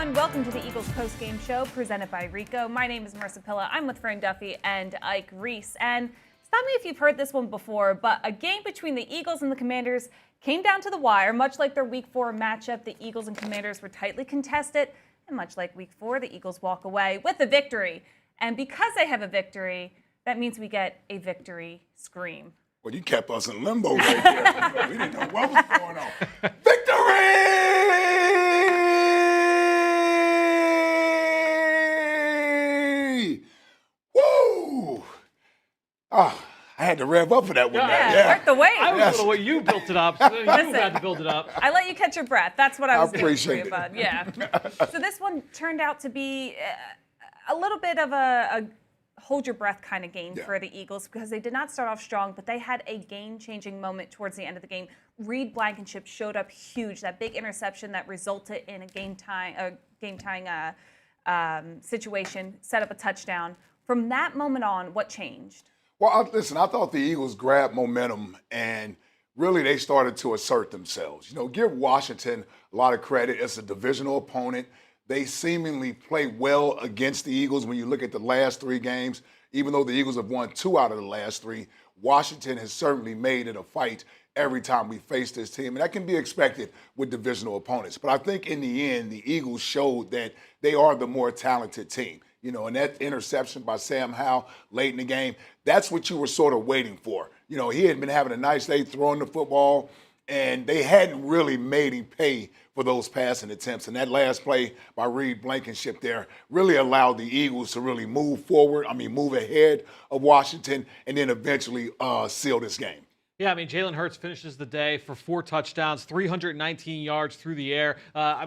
everyone. Welcome to the Eagles Postgame Show presented by Ricoh. My name is Marisa Pilla. I'm with Fran Duffy and Ike Reese. And stop me if you've heard this one before, but a game between the Eagles and the Commanders came down to the wire. Much like their Week 4 matchup, the Eagles and Commanders were tightly contested. And much like Week 4, the Eagles walk away with a victory. And because they have a victory, that means we get a victory scream. Well, you kept us in limbo right there. We didn't know what was going on. Victory! Woo! Oh, I had to rev up for that one. Yeah, worth the wait. I was the way you built it up, so you had to build it up. I let you catch your breath. That's what I was appreciate doing about. Yeah. So this one turned out to be a little bit of a hold your breath kind of game for the Eagles because they did not start off strong, but they had a game-changing moment towards the end of the game. Reed Blankenship showed up huge, that big interception that resulted in a game-tying situation, set up a touchdown. From that moment on, what changed? Well, listen, I thought the Eagles grabbed momentum and really they started to assert themselves. You know, give Washington a lot of credit. It's a divisional opponent. They seemingly play well against the Eagles when you look at the last 3 games. Even though the Eagles have won 2 out of the last 3, Washington has certainly made it a fight every time we face this team. And that can be expected with divisional opponents. But I think in the end, the Eagles showed that they are the more talented team. You know, and that interception by Sam Howell late in the game, that's what you were sort of waiting for. You know, he had been having a nice day throwing the football, and they hadn't really made him pay for those passing attempts. And that last play by Reed Blankenship there really allowed the Eagles to really move ahead of Washington and then eventually seal this game. Yeah, I mean, Jaylen Hurts finishes the day for 4 touchdowns, 319 yards through the air.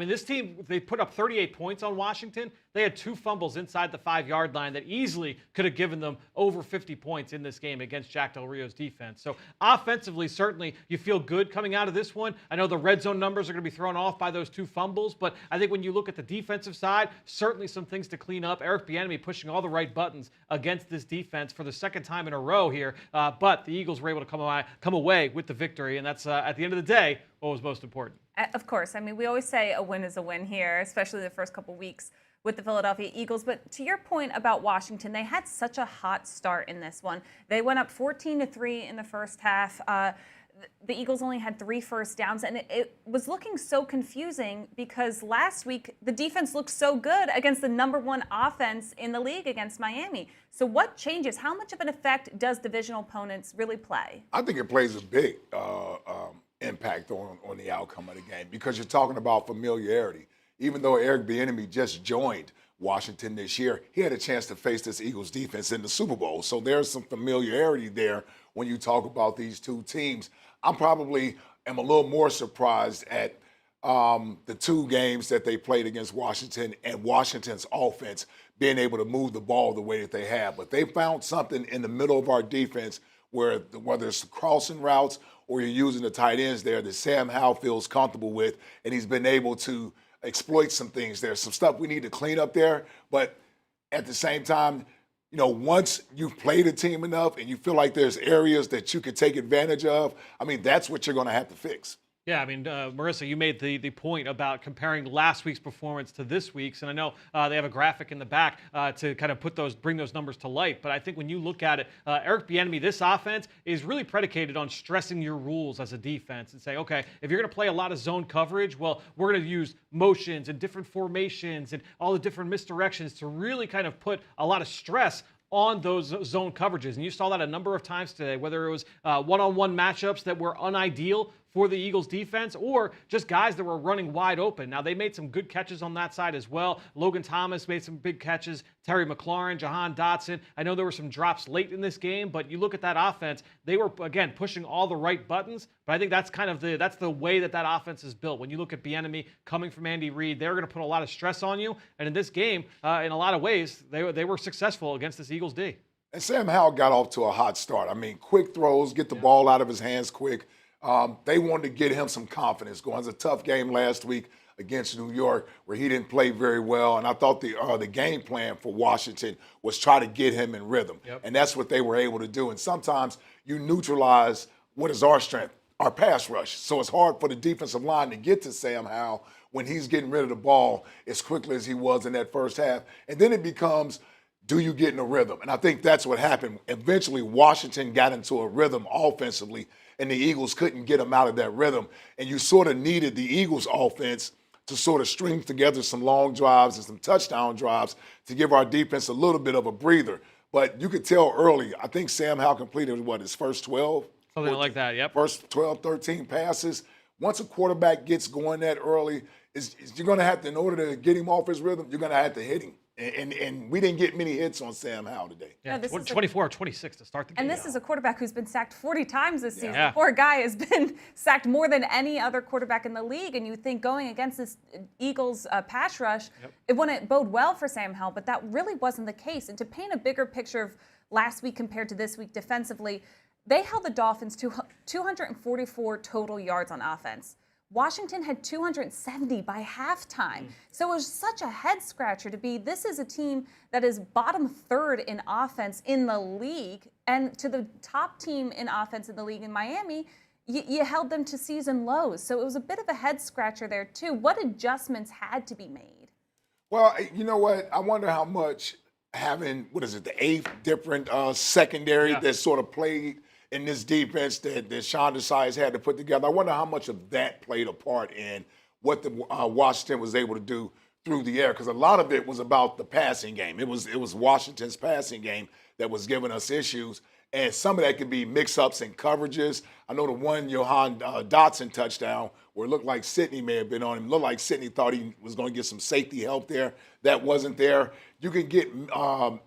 This team, they put up 38 points on Washington. They had 2 fumbles inside the 5-yard line that easily could have given them over 50 points in this game against Jack Del Rio's defense. So offensively, certainly you feel good coming out of this one. I know the red zone numbers are going to be thrown off by those 2 fumbles, but I think when you look at the defensive side, certainly some things to clean up. Eric Bieniemy pushing all the right buttons against this defense for the 2nd time in a row here. But the Eagles were able to come away with the victory, and that's, at the end of the day, what was most important. Of course. I mean, we always say a win is a win here, especially the first couple weeks with the Philadelphia Eagles. But to your point about Washington, they had such a hot start in this one. They went up 14-3 in the first half. The Eagles only had 3 first downs, and it was looking so confusing because last week the defense looked so good against the #1 offense in the league against Miami. So what changes? How much of an effect does divisional opponents really play? I think it plays a big impact on the outcome of the game because you're talking about familiarity. Even though Eric Bieniemy just joined Washington this year, he had a chance to face this Eagles defense in the Super Bowl. So there's some familiarity there when you talk about these 2 teams. I probably am a little more surprised at the 2 games that they played against Washington and Washington's offense being able to move the ball the way that they have. But they found something in the middle of our defense where whether it's crossing routes or you're using the tight ends there that Sam Howell feels comfortable with, and he's been able to exploit some things there. Some stuff we need to clean up there, but at the same time, you know, once you've played a team enough and you feel like there's areas that you could take advantage of, I mean, that's what you're going to have to fix. Yeah, I mean, Marisa, you made the point about comparing last week's performance to this week's, and I know they have a graphic in the back to kind of bring those numbers to light. But I think when you look at it, Eric Bieniemy, this offense is really predicated on stressing your rules as a defense and say, okay, if you're going to play a lot of zone coverage, well, we're going to use motions and different formations and all the different misdirections to really kind of put a lot of stress on those zone coverages. And you saw that a number of times today, whether it was one-on-one matchups that were unideal for the Eagles defense or just guys that were running wide open. Now, they made some good catches on that side as well. Logan Thomas made some big catches. Terry McLaurin, Jahan Dotson. I know there were some drops late in this game, but you look at that offense, they were, again, pushing all the right buttons. But I think that's kind of that's the way that offense is built. When you look at Bieniemy coming from Andy Reid, they're going to put a lot of stress on you. And in this game, in a lot of ways, they were successful against this Eagles D. And Sam Howell got off to a hot start. I mean, quick throws, get the ball out of his hands quick. They wanted to get him some confidence going. It was a tough game last week against New York where he didn't play very well. And I thought the game plan for Washington was try to get him in rhythm. Yep. And that's what they were able to do. And sometimes you neutralize what is our strength. our pass rush. So it's hard for the defensive line to get to Sam Howell when he's getting rid of the ball as quickly as he was in that first half. And then it becomes, do you get in a rhythm? And I think that's what happened. Eventually, Washington got into a rhythm offensively, and the Eagles couldn't get them out of that rhythm. And you sort of needed the Eagles offense to sort of string together some long drives and some touchdown drives to give our defense a little bit of a breather. But you could tell early, I think Sam Howell completed, his first 12? Something like that, yep. First 12, 13 passes. Once a quarterback gets going that early, you're going to have to, in order to get him off his rhythm, you're going to have to hit him. And we didn't get many hits on Sam Howell today. Yeah, 24 or 26 to start the game. And this is a quarterback who's been sacked 40 times this season. Yeah. The poor guy has been sacked more than any other quarterback in the league. And you think going against this Eagles pass rush, it wouldn't bode well for Sam Howell, but that really wasn't the case. And to paint a bigger picture of last week compared to this week defensively, they held the Dolphins to 244 total yards on offense. Washington had 270 by halftime. So it was such a head scratcher to be, this is a team that is bottom third in offense in the league, and to the top team in offense in the league in Miami, you held them to season lows. So it was a bit of a head scratcher there too. What adjustments had to be made? Well, you know what? I wonder how much having, the 8th different secondary that sort of played in this defense that Sean Desai's had to put together. I wonder how much of that played a part in what the Washington was able to do through the air, because a lot of it was about the passing game. It was Washington's passing game that was giving us issues, and some of that could be mix-ups and coverages. I know the one Johan Dotson touchdown where it looked like Sidney may have been on him. It looked like Sidney thought he was going to get some safety help there. That wasn't there. You could get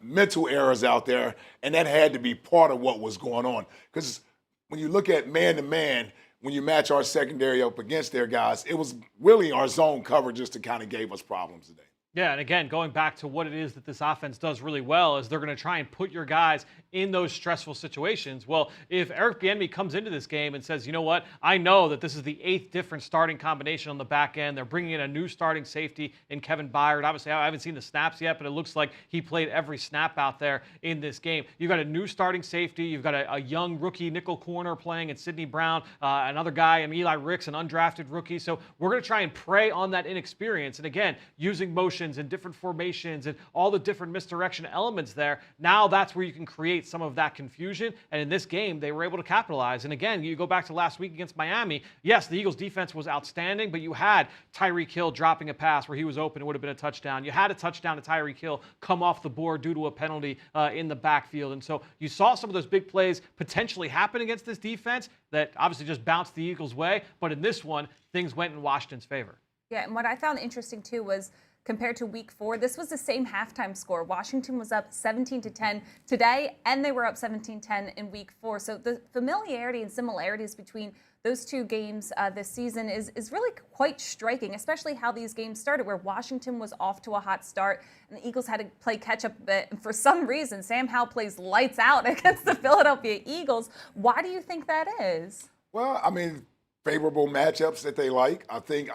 mental errors out there, and that had to be part of what was going on. Because when you look at man-to-man, when you match our secondary up against their guys, it was really our zone coverages that kind of gave us problems today. Yeah, and again, going back to what it is that this offense does really well is they're going to try and put your guys in those stressful situations. Well, if Eric Bieniemy comes into this game and says, you know what, I know that this is the 8th different starting combination on the back end. They're bringing in a new starting safety in Kevin Byard. Obviously, I haven't seen the snaps yet, but it looks like he played every snap out there in this game. You've got a new starting safety. You've got a young rookie nickel corner playing in Sidney Brown, another guy, Eli Ricks, an undrafted rookie. So we're going to try and prey on that inexperience. And again, using motions and different formations and all the different misdirection elements there. Now that's where you can create some of that confusion. And in this game, they were able to capitalize. And again, you go back to last week against Miami. Yes, the Eagles defense was outstanding, but you had Tyreek Hill dropping a pass where he was open. It would have been a touchdown. You had a touchdown to Tyreek Hill come off the board due to a penalty in the backfield. And so you saw some of those big plays potentially happen against this defense that obviously just bounced the Eagles' way. But in this one, things went in Washington's favor. Yeah, and what I found interesting too was compared to week 4, this was the same halftime score. Washington was up 17-10 today, and they were up 17-10 in week 4. So the familiarity and similarities between those two games this season is really quite striking, especially how these games started, where Washington was off to a hot start, and the Eagles had to play catch-up a bit. And for some reason, Sam Howell plays lights out against the Philadelphia Eagles. Why do you think that is? Well, I mean, favorable matchups that they like. I think,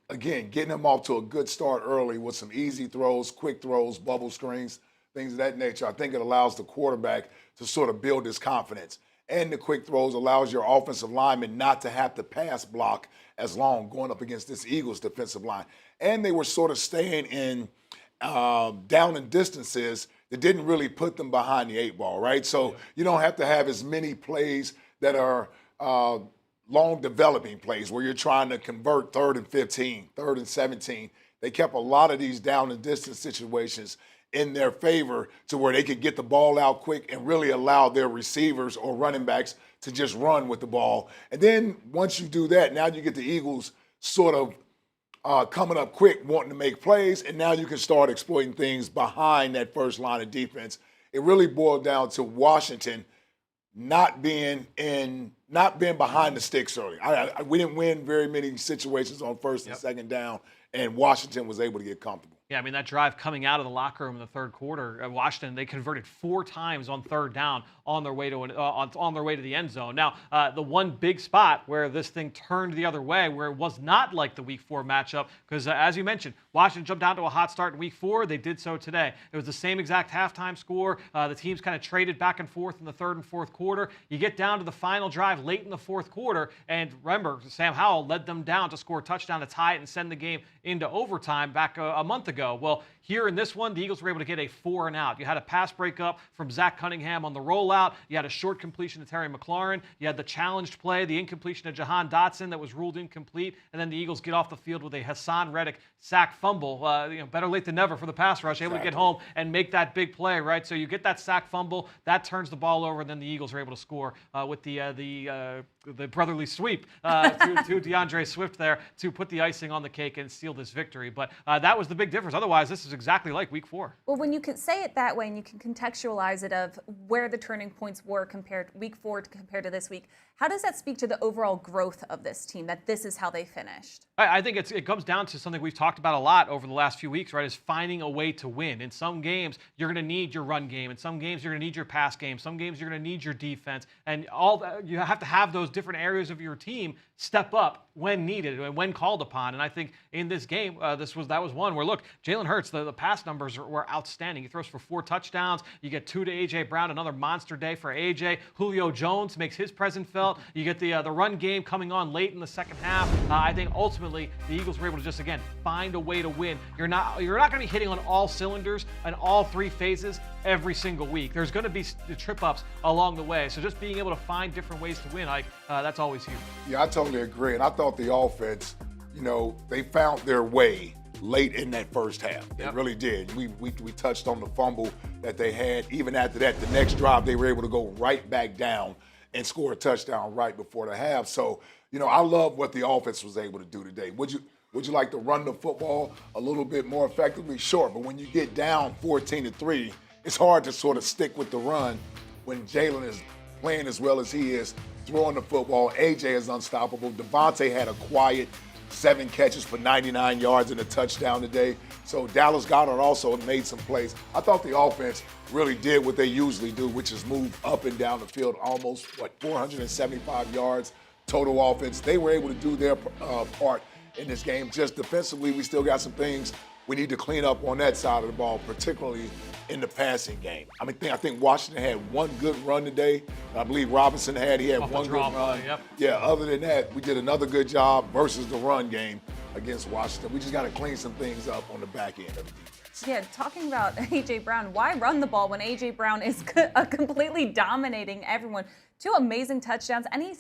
again, getting them off to a good start early with some easy throws, quick throws, bubble screens, things of that nature, I think it allows the quarterback to sort of build his confidence. And the quick throws allows your offensive lineman not to have to pass block as long going up against this Eagles defensive line. And they were sort of staying in down in distances that didn't really put them behind the 8 ball, right? So you don't have to have as many plays that are long developing plays where you're trying to convert 3rd and 15, 3rd and 17. They kept a lot of these down and distance situations in their favor to where they could get the ball out quick and really allow their receivers or running backs to just run with the ball. And then once you do that, now you get the Eagles sort of coming up quick, wanting to make plays, and now you can start exploiting things behind that first line of defense. It really boiled down to Washington not being behind the sticks early. We didn't win very many situations on 1st and 2nd down, and Washington was able to get comfortable. Yeah, I mean, that drive coming out of the locker room in the third quarter, Washington, they converted 4 times on third down on their way to on their way to the end zone. Now, the one big spot where this thing turned the other way, where it was not like the Week 4 matchup, because as you mentioned, Washington jumped out to a hot start in Week 4. They did so today. It was the same exact halftime score. The teams kind of traded back and forth in the third and fourth quarter. You get down to the final drive late in the fourth quarter, and remember, Sam Howell led them down to score a touchdown to tie it and send the game into overtime back a month ago. Well, here in this one, the Eagles were able to get a 4 and out. You had a pass breakup from Zach Cunningham on the rollout. You had a short completion to Terry McLaurin. You had the challenged play, the incompletion to Jahan Dotson that was ruled incomplete. And then the Eagles get off the field with a Hassan Reddick sack fumble. Better late than never for the pass rush, able to get home and make that big play, right? So you get that sack fumble, that turns the ball over, and then the Eagles are able to score with the brotherly sweep to DeAndre Swift there to put the icing on the cake and seal this victory. But that was the big difference. Otherwise, this is exactly like Week 4. Well, when you can say it that way and you can contextualize it of where the turning points were compared Week 4 compared to this week, how does that speak to the overall growth of this team, that this is how they finished? I think it comes down to something we've talked about a lot over the last few weeks, right, is finding a way to win. In some games, you're going to need your run game. In some games, you're going to need your pass game. Some games, you're going to need your defense. And you have to have those different areas of your team step up when needed and when called upon. And I think in this game, that was one where, look, Jaylen Hurts, the pass numbers were outstanding. He throws for 4 touchdowns. You get 2 to A.J. Brown, another monster day for A.J. Julio Jones makes his presence felt. You get the run game coming on late in the second half. I think ultimately the Eagles were able to just, again, find a way to win. You're not going to be hitting on all cylinders and all 3 phases every single week. There's going to be trip-ups along the way. So just being able to find different ways to win, that's always huge. Yeah, I totally agree. And I thought the offense, they found their way late in that first half. They really did. We touched on the fumble that they had. Even after that, the next drive, they were able to go right back down and score a touchdown right before the half. So, I love what the offense was able to do today. Would you like to run the football a little bit more effectively? Sure, but when you get down 14-3, it's hard to sort of stick with the run when Jaylen is playing as well as he is, throwing the football. AJ is unstoppable. Devontae had a quiet 7 catches for 99 yards and a touchdown today. So Dallas Goedert also made some plays. I thought the offense really did what they usually do, which is move up and down the field almost, 475 yards total offense. They were able to do their part in this game. Just defensively, we still got some things we need to clean up on that side of the ball, particularly in the passing game. I think Washington had one good run today. I believe Robinson had one good run. Yep. Yeah, other than that, we did another good job versus the run game against Washington. We just got to clean some things up on the back end of the defense. Yeah, talking about A.J. Brown, why run the ball when A.J. Brown is completely dominating everyone? 2 amazing touchdowns, and he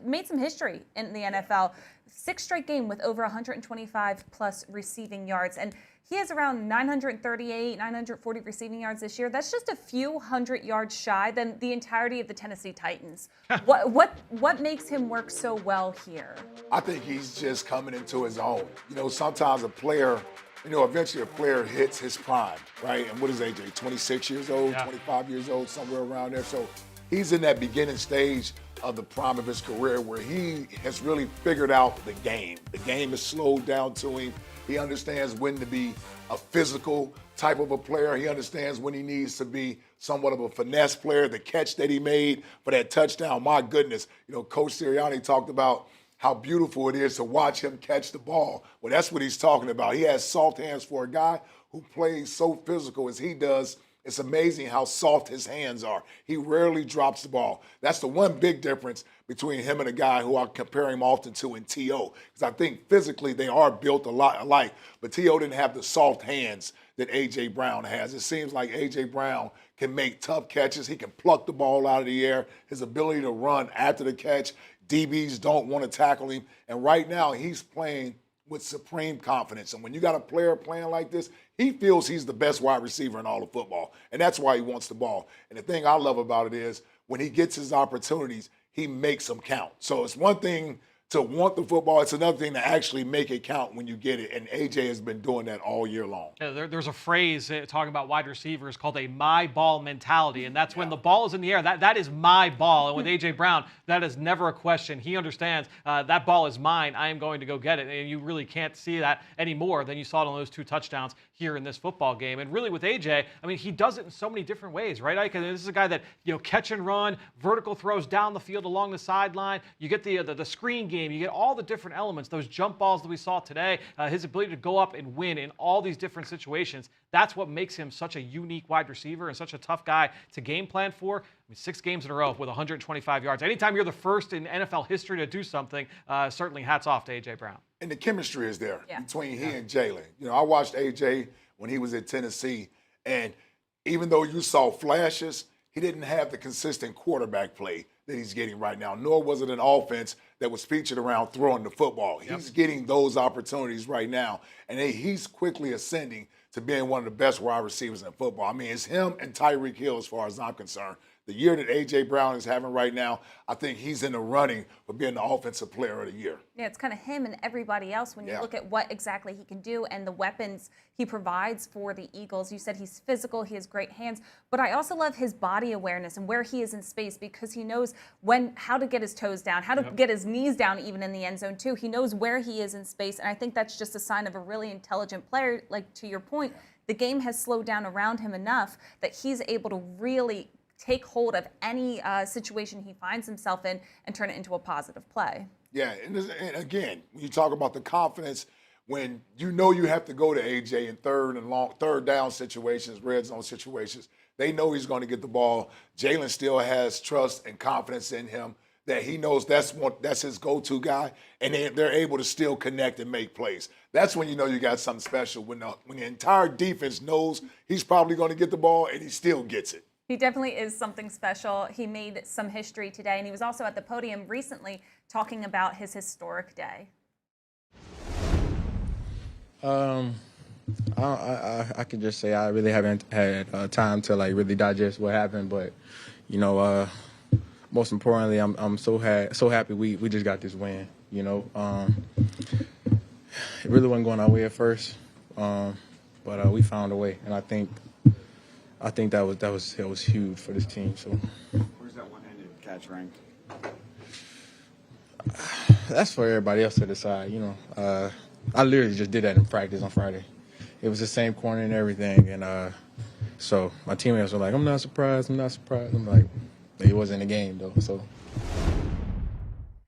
made some history in the NFL. 6th straight game with over 125-plus receiving yards, and he has around 938, 940 receiving yards this year. That's just a few hundred yards shy than the entirety of the Tennessee Titans. What makes him work so well here? I think he's just coming into his own. Sometimes a player, eventually a player hits his prime, right? And what is AJ, 26 years old, 25 years old, somewhere around there. So he's in that beginning stage of the prime of his career where he has really figured out the game. The game is slowed down to him. He understands when to be a physical type of a player. He understands when he needs to be somewhat of a finesse player. The catch that he made for that touchdown, my goodness. Coach Sirianni talked about how beautiful it is to watch him catch the ball. Well, that's what he's talking about. He has soft hands for a guy who plays so physical as he does. It's amazing how soft his hands are. He rarely drops the ball. That's the one big difference between him and a guy who I compare him often to in T.O. Because I think physically they are built a lot alike. But T.O. didn't have the soft hands that A.J. Brown has. It seems like A.J. Brown can make tough catches. He can pluck the ball out of the air. His ability to run after the catch. DBs don't want to tackle him. And right now he's playing with supreme confidence. And when you got a player playing like this, he feels he's the best wide receiver in all of football. And that's why he wants the ball. And the thing I love about it is when he gets his opportunities, he makes them count. So it's one thing to want the football. It's another thing to actually make it count when you get it. And A.J. has been doing that all year long. Yeah, there's a phrase talking about wide receivers called a my ball mentality, and that's when the ball is in the air. That is my ball. And with A.J. Brown, that is never a question. He understands that ball is mine. I am going to go get it. And you really can't see that any more than you saw it on those 2 touchdowns here in this football game. And really with A.J., I mean, he does it in so many different ways, right, Ike? And this is a guy that, catch and run, vertical throws down the field along the sideline. You get the screen game. You get all the different elements, those jump balls that we saw today, his ability to go up and win in all these different situations. That's what makes him such a unique wide receiver and such a tough guy to game plan for. I mean, 6 games in a row with 125 yards. Anytime you're the first in NFL history to do something, certainly hats off to A.J. Brown. And the chemistry is there between he and Jaylen. I watched A.J. when he was at Tennessee, and even though you saw flashes, he didn't have the consistent quarterback play that he's getting right now, nor was it an offense that was featured around throwing the football. He's getting those opportunities right now, and he's quickly ascending to being one of the best wide receivers in football. I mean, it's him and Tyreek Hill as far as I'm concerned. The year that A.J. Brown is having right now, I think he's in the running for being the offensive player of the year. Yeah, it's kind of him and everybody else when you look at what exactly he can do and the weapons he provides for the Eagles. You said he's physical, he has great hands, but I also love his body awareness and where he is in space because he knows how to get his toes down, how to get his knees down even in the end zone too. He knows where he is in space, and I think that's just a sign of a really intelligent player. Like to your point, the game has slowed down around him enough that he's able to really take hold of any situation he finds himself in and turn it into a positive play. Yeah, and again, when you talk about the confidence, when you have to go to A.J. in third down situations, red zone situations, they know he's going to get the ball. Jaylen still has trust and confidence in him that he knows that's his go-to guy, and they're able to still connect and make plays. That's when you know you got something special, when the entire defense knows he's probably going to get the ball and he still gets it. He definitely is something special. He made some history today, and he was also at the podium recently talking about his historic day. I can just say I really haven't had time to really digest what happened, but most importantly, I'm so happy we just got this win. It really wasn't going our way at first, but we found a way, and I think that was huge for this team. So where's that one-handed catch rank? That's for everybody else to decide. I literally just did that in practice on Friday. It was the same corner and everything, and so my teammates were like, "I'm not surprised. I'm not surprised." I'm like, "It wasn't a game though." So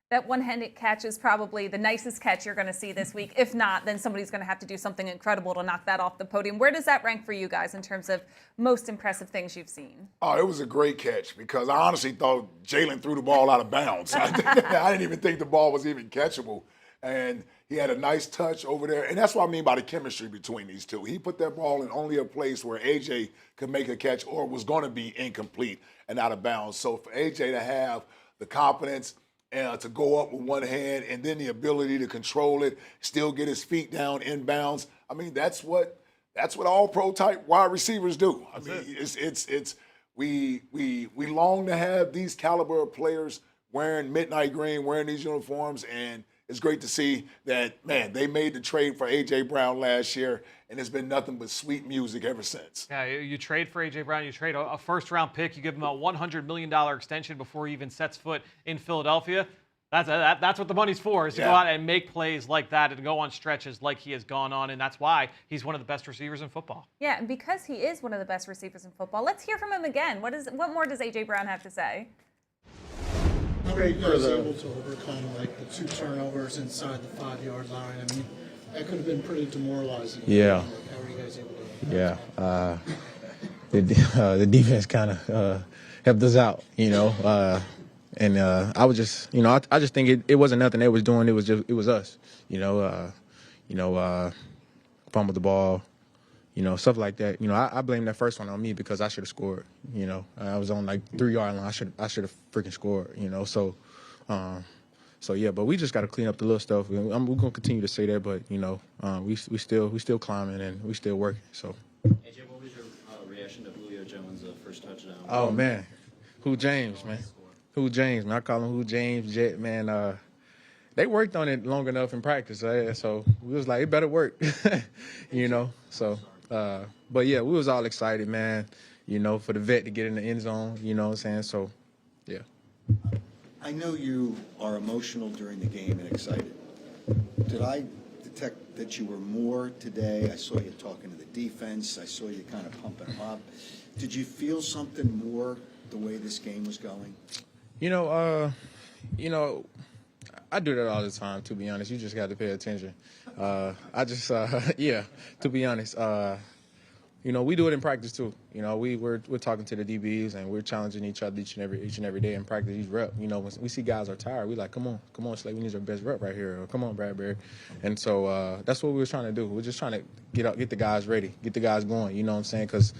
that one-handed catch is probably the nicest catch you're going to see this week. If not, then somebody's going to have to do something incredible to knock that off the podium. Where does that rank for you guys in terms of most impressive things you've seen? Oh, it was a great catch because I honestly thought Jaylen threw the ball out of bounds. I didn't even think the ball was even catchable. And he had a nice touch over there. And that's what I mean by the chemistry between these two. He put that ball in only a place where A.J. could make a catch or was going to be incomplete and out of bounds. So for A.J. to have the confidence to go up with one hand and then the ability to control it, still get his feet down in bounds, I mean, that's what all pro type wide receivers do. I mean, we long to have these caliber of players wearing midnight green, wearing these uniforms, and it's great to see that, man, they made the trade for A.J. Brown last year, and it's been nothing but sweet music ever since. Yeah, you trade for A.J. Brown, you trade a first-round pick, you give him a $100 million extension before he even sets foot in Philadelphia. That's what the money's for, is to go out and make plays like that and go on stretches like he has gone on, and that's why he's one of the best receivers in football. Yeah, and because he is one of the best receivers in football, let's hear from him again. What more does A.J. Brown have to say? How were you guys able to overcome the 2 turnovers inside the 5-yard line? I mean, that could have been pretty demoralizing. Yeah. How were you guys able to? Yeah. The defense kind of helped us out, and I was just, I just think it wasn't nothing they was doing. It was us, fumbled the ball, stuff like that. I blame that first one on me because I should have scored. I was on 3-yard line. I should have freaking scored. So yeah. But we just got to clean up the little stuff. We're gonna continue to say that, but we still climbing and we still working. So. AJ, what was your reaction to Julio Jones' first touchdown? Oh man, Who James, man? I call him Who James, Jet, man. they worked on it long enough in practice, so we was like, it better work, you know. So, but yeah, we was all excited, man. You know, for the vet to get in the end zone. You know what I'm saying? So, yeah. I know you are emotional during the game and excited. Did I detect that you were more today? I saw you talking to the defense. I saw you kind of pumping them up. Did you feel something more the way this game was going? You know, I do that all the time, to be honest. You just got to pay attention. Yeah, to be honest. You know, we do it in practice too. You know, we're talking to the DBs and we're challenging each other each and every day in practice, each rep. You know, when we see guys are tired, we like, come on, Slade, we need our best rep right here. Or, come on, Bradbury. And so that's what we were trying to do. We're just trying to get the guys ready, get the guys going. You know what I'm saying? Because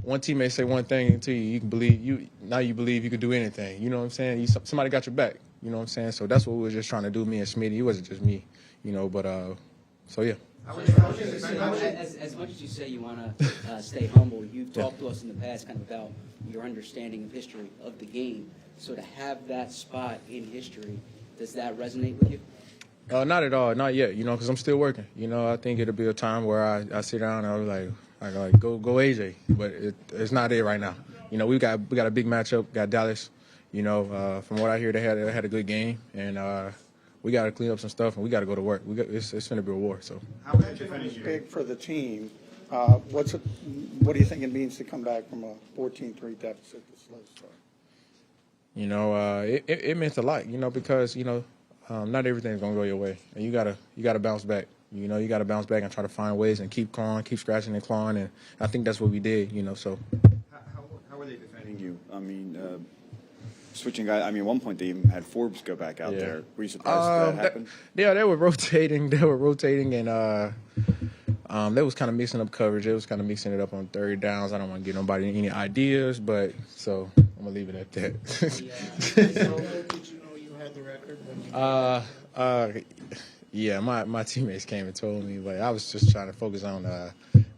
one teammate say one thing to you, you can believe you believe you can do anything. You know what I'm saying? Somebody got your back. You know what I'm saying? So that's what we were just trying to do, me and Smitty. It wasn't just me. You know, but so yeah. As much as you say you want to stay humble, you've talked to us in the past kind of about your understanding of history of the game. So to have that spot in history, does that resonate with you? Not at all, not yet. You know, because I'm still working. You know, I think it'll be a time where I sit down and I was like, go AJ, but it's not it right now. You know, we got a big matchup. Got Dallas. You know, from what I hear, they had a good game, and we got to clean up some stuff, and we got to go to work. It's going to be a war. So. It's big for the team. What do you think it means to come back from a 14-3 deficit to slow start? You know, it meant a lot. You know, because not everything's going to go your way, and you gotta bounce back. You know, you got to bounce back and try to find ways and keep clawing, keep scratching and clawing, and I think that's what we did. You know, so. How were they defending you? I mean. Switching guys. I mean, at one point they even had Forbes go back out there. Were you surprised that happened? Yeah, they were rotating. And they was kind of mixing up coverage. They was kind of mixing it up on third downs. I don't want to give nobody any ideas, but so I'm gonna leave it at that. Did you know you had the record when you yeah, my teammates came and told me, but I was just trying to focus on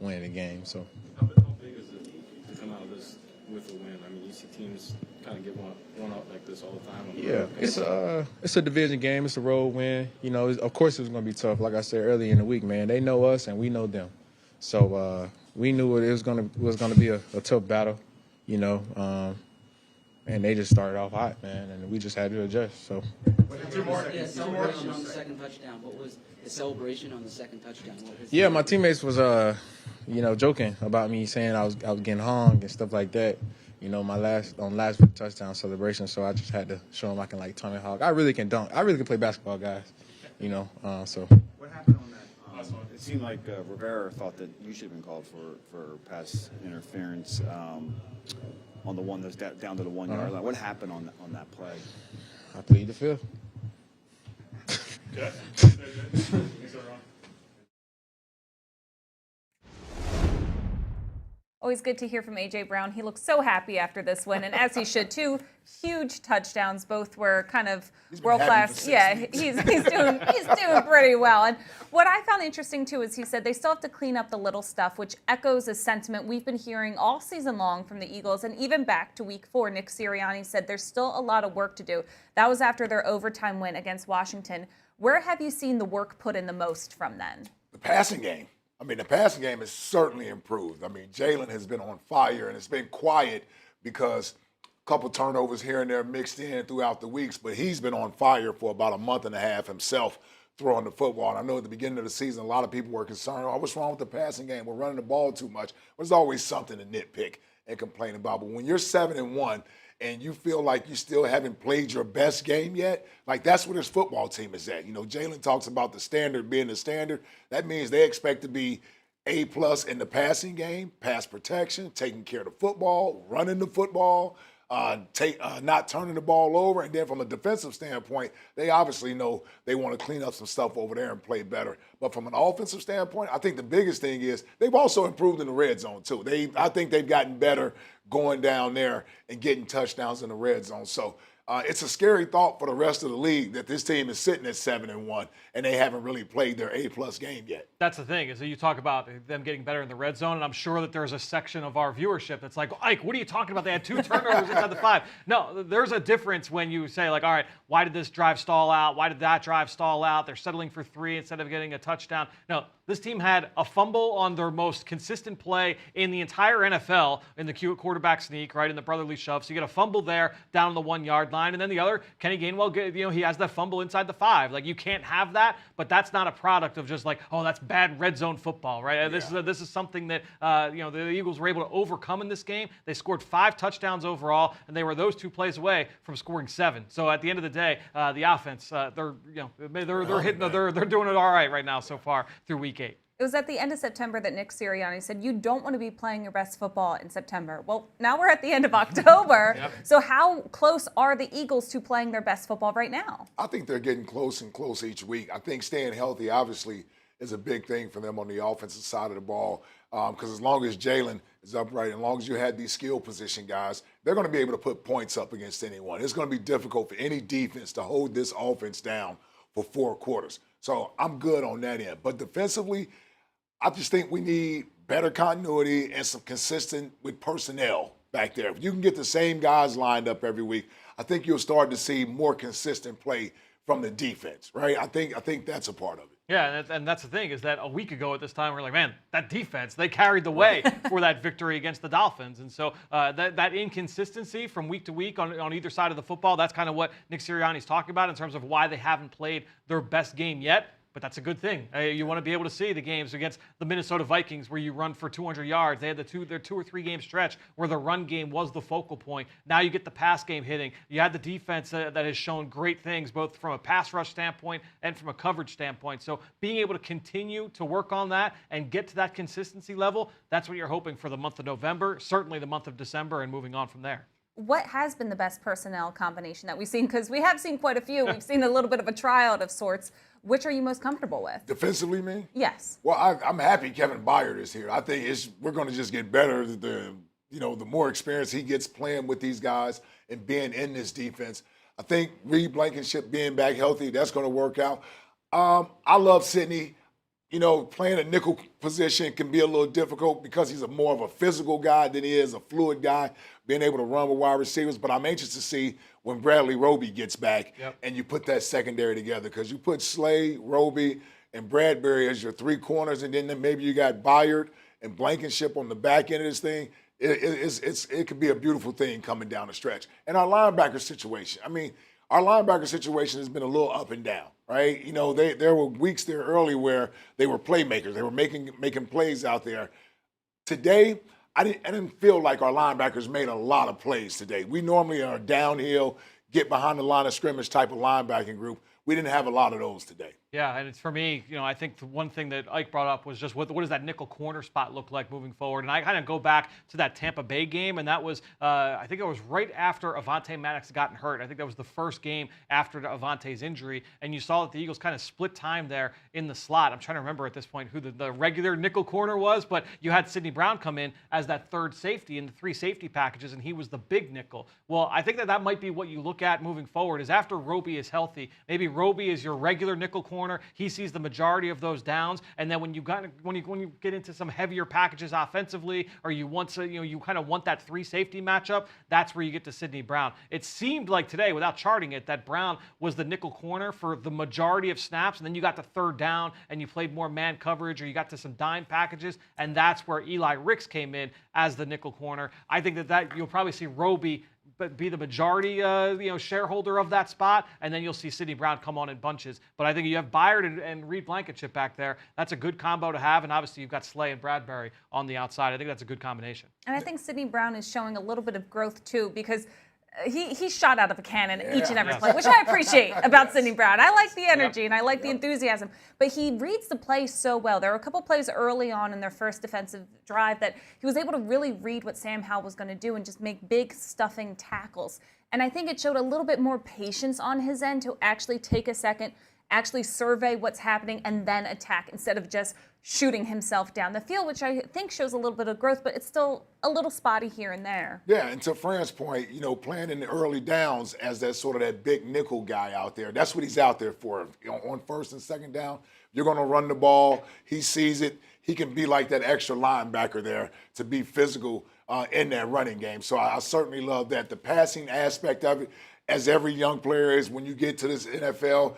winning the game. So. How big is it to come out of this with a win? I mean, you see teams kind of get one up like this all the time. Yeah, it's a division game. It's a road win. You know, of course it was going to be tough. Like I said earlier in the week, man, they know us and we know them. So we knew it was going to be a tough battle, you know. And they just started off hot, man, and we just had to adjust. So. Yeah, celebration on the second touchdown. What was the celebration on the second touchdown? Yeah, my teammates was joking about me saying I was getting hung and stuff like that. You know, last week touchdown celebration. So I just had to show them I can Tommy Hawk. I really can dunk. I really can play basketball, guys. You know, so. What happened on that? It seemed like Rivera thought that you should have been called for pass interference on the one that's down to the 1 yard line. What happened on that play? I plead the fifth. Always good to hear from A.J. Brown. He looks so happy after this win, and as he should too. Huge touchdowns. Both were kind of world class. Yeah, he's doing pretty well. And what I found interesting too is he said they still have to clean up the little stuff, which echoes a sentiment we've been hearing all season long from the Eagles, and even back to Week 4. Nick Sirianni said there's still a lot of work to do. That was after their overtime win against Washington. Where have you seen the work put in the most from then? The passing game. I mean, the passing game has certainly improved. I mean, Jaylen has been on fire, and it's been quiet because a couple turnovers here and there mixed in throughout the weeks, but he's been on fire for about a month and a half himself throwing the football. And I know at the beginning of the season, a lot of people were concerned, what's wrong with the passing game? We're running the ball too much. There's always something to nitpick and complain about. But when you're 7-1 and you feel like you still haven't played your best game yet, like that's where this football team is at. You know, Jaylen talks about the standard being the standard. That means they expect to be A+ in the passing game, pass protection, taking care of the football, running the football, not turning the ball over. And then from a defensive standpoint, they obviously know they want to clean up some stuff over there and play better. But from an offensive standpoint, I think the biggest thing is they've also improved in the red zone too. I think they've gotten better going down there and getting touchdowns in the red zone. So it's a scary thought for the rest of the league that this team is sitting at 7-1 and they haven't really played their A+ game yet. That's the thing, is that you talk about them getting better in the red zone, and I'm sure that there's a section of our viewership that's like, Ike, what are you talking about? They had 2 turnovers inside the 5. No, there's a difference when you say, like, all right, why did this drive stall out? Why did that drive stall out? They're settling for 3 instead of getting a touchdown. No, this team had a fumble on their most consistent play in the entire NFL in the quarterback sneak, right, in the brotherly shove. So you get a fumble there down on the 1-yard line, and then the other, Kenny Gainwell, he has that fumble inside the 5. Like, you can't have that, but that's not a product of just like, oh, that's bad red zone football, right? Yeah. This is something that the Eagles were able to overcome in this game. They scored 5 touchdowns overall, and they were those 2 plays away from scoring 7. So at the end of the day, the offense, they're hitting, they're doing it all right now so far through week 8. It was at the end of September that Nick Sirianni said, you don't want to be playing your best football in September. Well, now we're at the end of October. Yep. So how close are the Eagles to playing their best football right now? I think they're getting close and close each week. I think staying healthy, obviously, is a big thing for them on the offensive side of the ball. Because as long as Jaylen is upright, as long as you had these skill position guys, they're going to be able to put points up against anyone. It's going to be difficult for any defense to hold this offense down for 4 quarters. So I'm good on that end. But defensively, I just think we need better continuity and some consistent with personnel back there. If you can get the same guys lined up every week, I think you'll start to see more consistent play from the defense, right? I think that's a part of it. Yeah, and that's the thing, is that a week ago at this time, we're like, man, that defense, they carried the way for that victory against the Dolphins. And so that inconsistency from week to week on either side of the football, that's kind of what Nick Sirianni's talking about in terms of why they haven't played their best game yet. But that's a good thing. You want to be able to see the games against the Minnesota Vikings where you run for 200 yards. They had their 2 or 3 game stretch where the run game was the focal point. Now you get the pass game hitting. You had the defense that has shown great things both from a pass rush standpoint and from a coverage standpoint. So being able to continue to work on that and get to that consistency level, that's what you're hoping for the month of November, certainly the month of December, and moving on from there. What has been the best personnel combination that we've seen? Because we have seen quite a few. We've seen a little bit of a tryout of sorts. Which are you most comfortable with? Defensively, me? Yes. Well, I'm happy Kevin Byard is here. I think we're going to just get better. The more experience he gets playing with these guys and being in this defense. I think Reed Blankenship being back healthy, that's going to work out. I love Sidney. Playing a nickel position can be a little difficult because he's more of a physical guy than he is a fluid guy, being able to run with wide receivers. But I'm anxious to see when Bradley Roby gets back and you put that secondary together, because you put Slay, Roby, and Bradbury as your 3 corners, and then maybe you got Byard and Blankenship on the back end of this thing. It could be a beautiful thing coming down the stretch. And our linebacker situation, our linebacker situation has been a little up and down, right? There were weeks there early where they were playmakers. They were making plays out there. Today, I didn't feel like our linebackers made a lot of plays today. We normally are downhill, get behind the line of scrimmage type of linebacking group. We didn't have a lot of those today. Yeah, and it's for me, I think the one thing that Ike brought up was just what does that nickel corner spot look like moving forward? And I kind of go back to that Tampa Bay game, and that was, I think it was right after Avonte Maddox gotten hurt. I think that was the first game after Avante's injury, and you saw that the Eagles kind of split time there in the slot. I'm trying to remember at this point who the regular nickel corner was, but you had Sidney Brown come in as that third safety in the 3 safety packages, and he was the big nickel. Well, I think that might be what you look at moving forward, is after Roby is healthy, maybe Roby is your regular nickel corner. He sees the majority of those downs, and then when you get into some heavier packages offensively, or you kind of want that 3 safety matchup, that's where you get to Sidney Brown. It seemed like today, without charting it, that Brown was the nickel corner for the majority of snaps, and then you got to 3rd down and you played more man coverage, or you got to some dime packages, and that's where Eli Ricks came in as the nickel corner. I think that you'll probably see Roby be the majority shareholder of that spot, and then you'll see Sidney Brown come on in bunches. But I think you have Byard and Reed Blankenship back there. That's a good combo to have, and obviously you've got Slay and Bradbury on the outside. I think that's a good combination. And I think Sidney Brown is showing a little bit of growth too, because he shot out of a cannon each and every play, which I appreciate about Sidney Brown. I like the energy and I like the enthusiasm, but he reads the play so well. There were a couple plays early on in their first defensive drive that he was able to really read what Sam Howell was going to do and just make big stuffing tackles. And I think it showed a little bit more patience on his end to actually take a second actually survey what's happening and then attack instead of just shooting himself down the field, which I think shows a little bit of growth, but it's still a little spotty here and there. Yeah, and to Fran's point, playing in the early downs as that sort of that big nickel guy out there, that's what he's out there for. On first and second down, you're going to run the ball. He sees it. He can be like that extra linebacker there to be physical in that running game. So I certainly love that. The passing aspect of it, as every young player is, when you get to this NFL,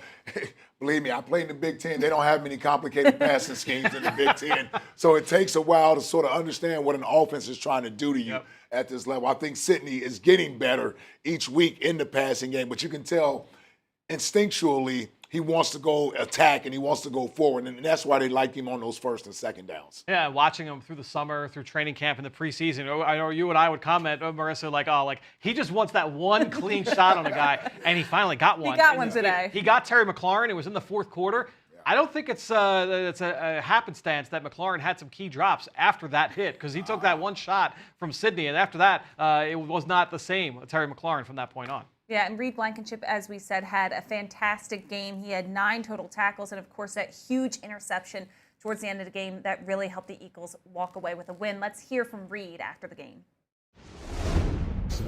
believe me, I played in the Big Ten. They don't have many complicated passing schemes in the Big Ten. So it takes a while to sort of understand what an offense is trying to do to you at this level. I think Sidney is getting better each week in the passing game, but you can tell instinctually he wants to go attack and he wants to go forward, and that's why they like him on those first and second downs. Yeah, watching him through the summer, through training camp in the preseason, I know you and I would comment, Marisa, like he just wants that one clean shot on a guy, and he finally got one. He got one today. He got Terry McLaurin. It was in the fourth quarter. I don't think it's a happenstance that McLaurin had some key drops after that hit, because he took that one shot from Sidney, and after that, it was not the same, Terry McLaurin, from that point on. Yeah, and Reed Blankenship, as we said, had a fantastic game. He had 9 total tackles and, of course, that huge interception towards the end of the game that really helped the Eagles walk away with a win. Let's hear from Reed after the game.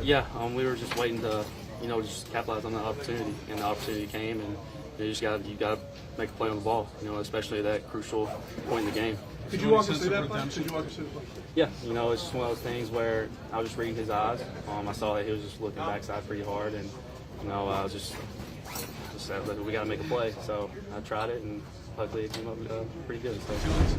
Yeah, we were just waiting to, just capitalize on the opportunity, and the opportunity came, and you got to make a play on the ball, especially at that crucial point in the game. Could you walk us through that play? Yeah, it's just one of those things where I was just reading his eyes. I saw that he was just looking backside pretty hard, and I was just said that we got to make a play. So I tried it, and luckily it came up pretty good. So.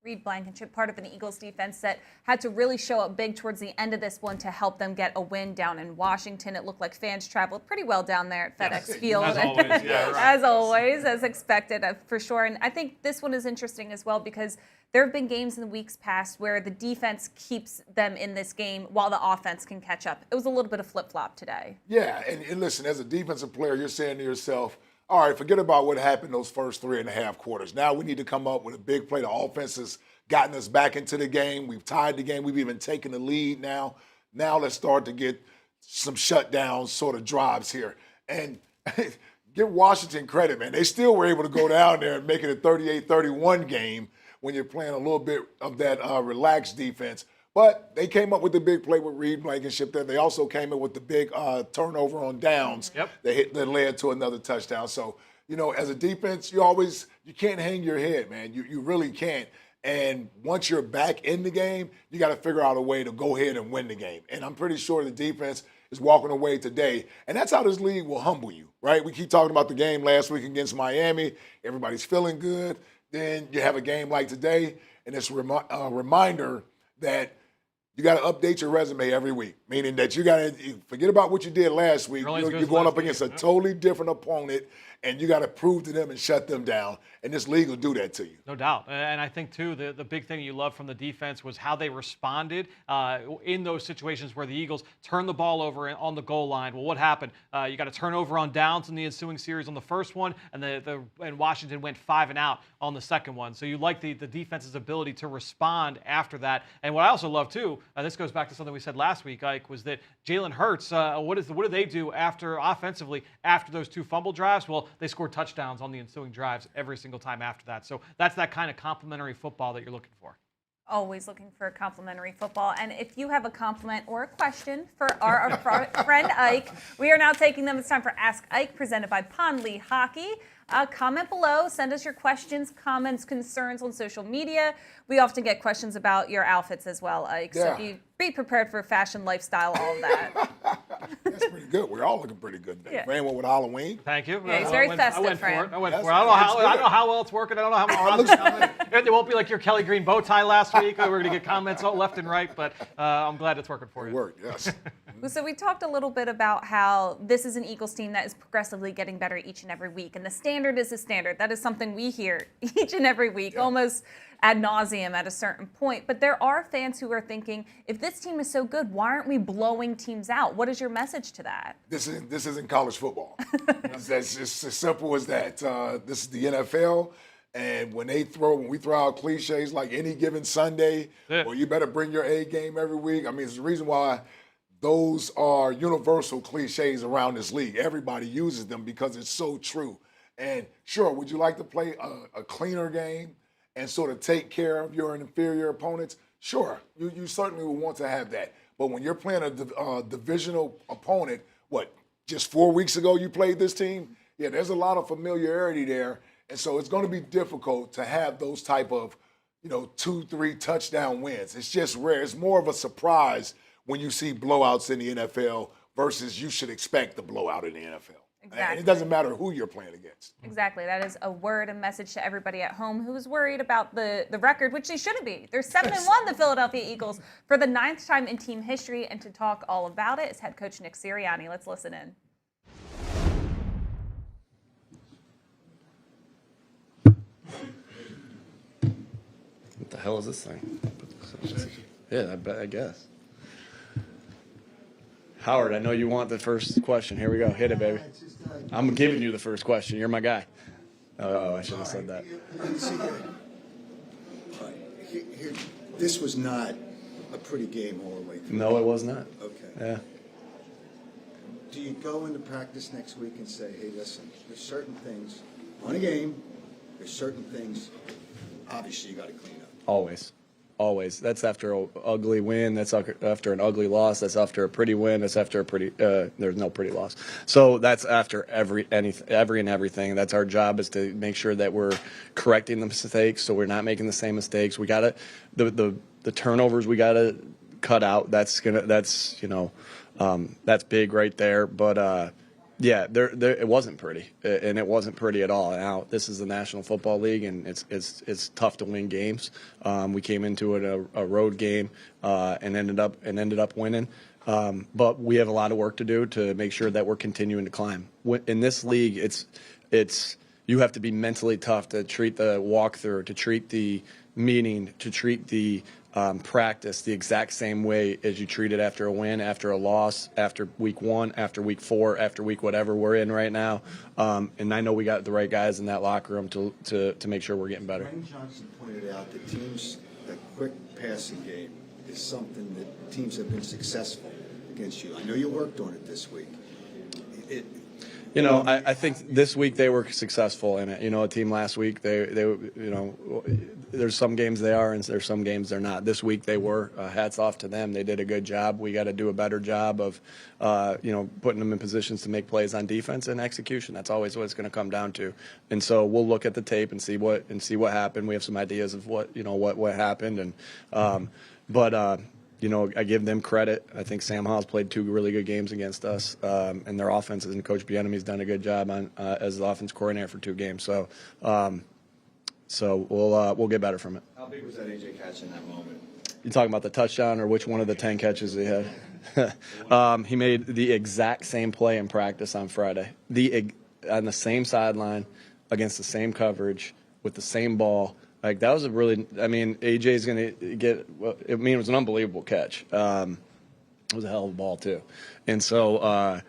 Reed Blankenship, part of an Eagles defense that had to really show up big towards the end of this one to help them get a win down in Washington. It looked like fans traveled pretty well down there at FedEx Field. As always, yeah, right. As always, as expected, for sure. And I think this one is interesting as well because there have been games in the weeks past where the defense keeps them in this game while the offense can catch up. It was a little bit of flip-flop today. Yeah, and listen, as a defensive player, you're saying to yourself, all right, forget about what happened those first 3.5 quarters. Now we need to come up with a big play. The offense has gotten us back into the game. We've tied the game. We've even taken the lead now. Now let's start to get some shutdown sort of drives here. And give Washington credit, man. They still were able to go down there and make it a 38-31 game when you're playing a little bit of that relaxed defense. But they came up with the big play with Reed Blankenship there. They also came up with the big turnover on downs that led to another touchdown. So, as a defense, you can't hang your head, man. You really can't. And once you're back in the game, you got to figure out a way to go ahead and win the game. And I'm pretty sure the defense is walking away today. And that's how this league will humble you, right? We keep talking about the game last week against Miami. Everybody's feeling good. Then you have a game like today, and it's a reminder that you got to update your resume every week, meaning that you got to forget about what you did last week. You're going up against a totally different opponent, and you got to prove to them and shut them down. And this league will do that to you. No doubt. And I think, too, the big thing you love from the defense was how they responded in those situations where the Eagles turned the ball over on the goal line. Well, what happened? You got a turnover on downs in the ensuing series on the first one, and Washington went 5 and out on the second one. So you like the defense's ability to respond after that. And what I also love, too, this goes back to something we said last week, Ike, was that Jaylen Hurts, what do they do offensively after those 2 fumble drives? Well, they scored touchdowns on the ensuing drives every single time after that. So that's that kind of complementary football that you're looking for. Always looking for complimentary football. And if you have a compliment or a question for our friend Ike, we are now taking them. It's time for Ask Ike, presented by Pond Lee Hockey. Comment below. Send us your questions, comments, concerns on social media. We often get questions about your outfits as well, Ike. Yeah. So be prepared for fashion, lifestyle, all of that. That's pretty good. We're all looking pretty good today. Yeah. Fran went with Halloween. Thank you. Yeah, he's very festive, I went Fran. for it. I went That's for it. I don't know how well it's working. I don't know how many looks comments. It won't be like your Kelly Green bow tie last week. We're going to get comments all left and right, but I'm glad it's working for you. It worked, yes. So we talked a little bit about how this is an Eagles team that is progressively getting better each and every week. And the standard is the standard. That is something we hear each and every week, almost ad nauseum at a certain point. But there are fans who are thinking, if this team is so good, why aren't we blowing teams out? What is your message to that? This isn't college football. That's just as simple as that. This is the NFL. And when we throw out cliches like any given Sunday, well, you better bring your A game every week. I mean, it's the reason why those are universal cliches around this league. Everybody uses them because it's so true. And sure, would you like to play a cleaner game and sort of take care of your inferior opponents? Sure, you certainly would want to have that. But when you're playing a divisional opponent, just 4 weeks ago you played this team? Yeah, there's a lot of familiarity there. And so it's going to be difficult to have those type of, 2-3 touchdown wins. It's just rare. It's more of a surprise when you see blowouts in the NFL versus you should expect the blowout in the NFL. Exactly. And it doesn't matter who you're playing against. Exactly. That is a word and message to everybody at home who is worried about the record, which they shouldn't be. They're 7-1, the Philadelphia Eagles, for the 9th time in team history. And to talk all about it is head coach Nick Sirianni. Let's listen in. What the hell is this thing? Yeah, I guess. Howard, I know you want the first question. Here we go. Hit it, baby. I'm giving you the first question. You're my guy. Oh, I should have said that. This was not a pretty game all the way through. No, it was not. Okay. Yeah. Do you go into practice next week and say, hey, listen, there's certain things on a game, there's certain things, obviously, you got to clean up? Always. Always. That's after an ugly win. That's after an ugly loss. That's after a pretty win. That's after a pretty. There's no pretty loss. So that's after every and everything. That's our job, is to make sure that we're correcting the mistakes, so we're not making the same mistakes. We got to the turnovers we got to cut out. That's big right there. But yeah, it wasn't pretty, and it wasn't pretty at all. Now, this is the National Football League, and it's tough to win games. We came into it a road game and ended up winning. But we have a lot of work to do to make sure that we're continuing to climb. In this league, it's you have to be mentally tough to treat the walkthrough, to treat the meeting, to treat the practice the exact same way as you treat it after a win, after a loss, after week 1, after week 4, after week whatever we're in right now. And I know we got the right guys in that locker room to make sure we're getting better. Ren Johnson pointed out that that quick passing game is something that teams have been successful against you. I know you worked on it this week. I think this week they were successful in it. A team last week, there's some games they are and there's some games they're not. This week they were. Hats off to them. They did a good job. We got to do a better job of, putting them in positions to make plays on defense and execution. That's always what it's going to come down to. And so we'll look at the tape and see what happened. We have some ideas of what happened. And I give them credit. I think Sam Howell's played 2 really good games against us, and their offense, and Coach Bieniemy's done a good job as the offense coordinator for 2 games. So we'll get better from it. How big was that AJ catch in that moment? You talking about the touchdown or which one of the 10 catches he had? He made the exact same play in practice on Friday, on the same sideline, against the same coverage, with the same ball. Like, that was AJ's going to get – it was an unbelievable catch. It was a hell of a ball, too. And so,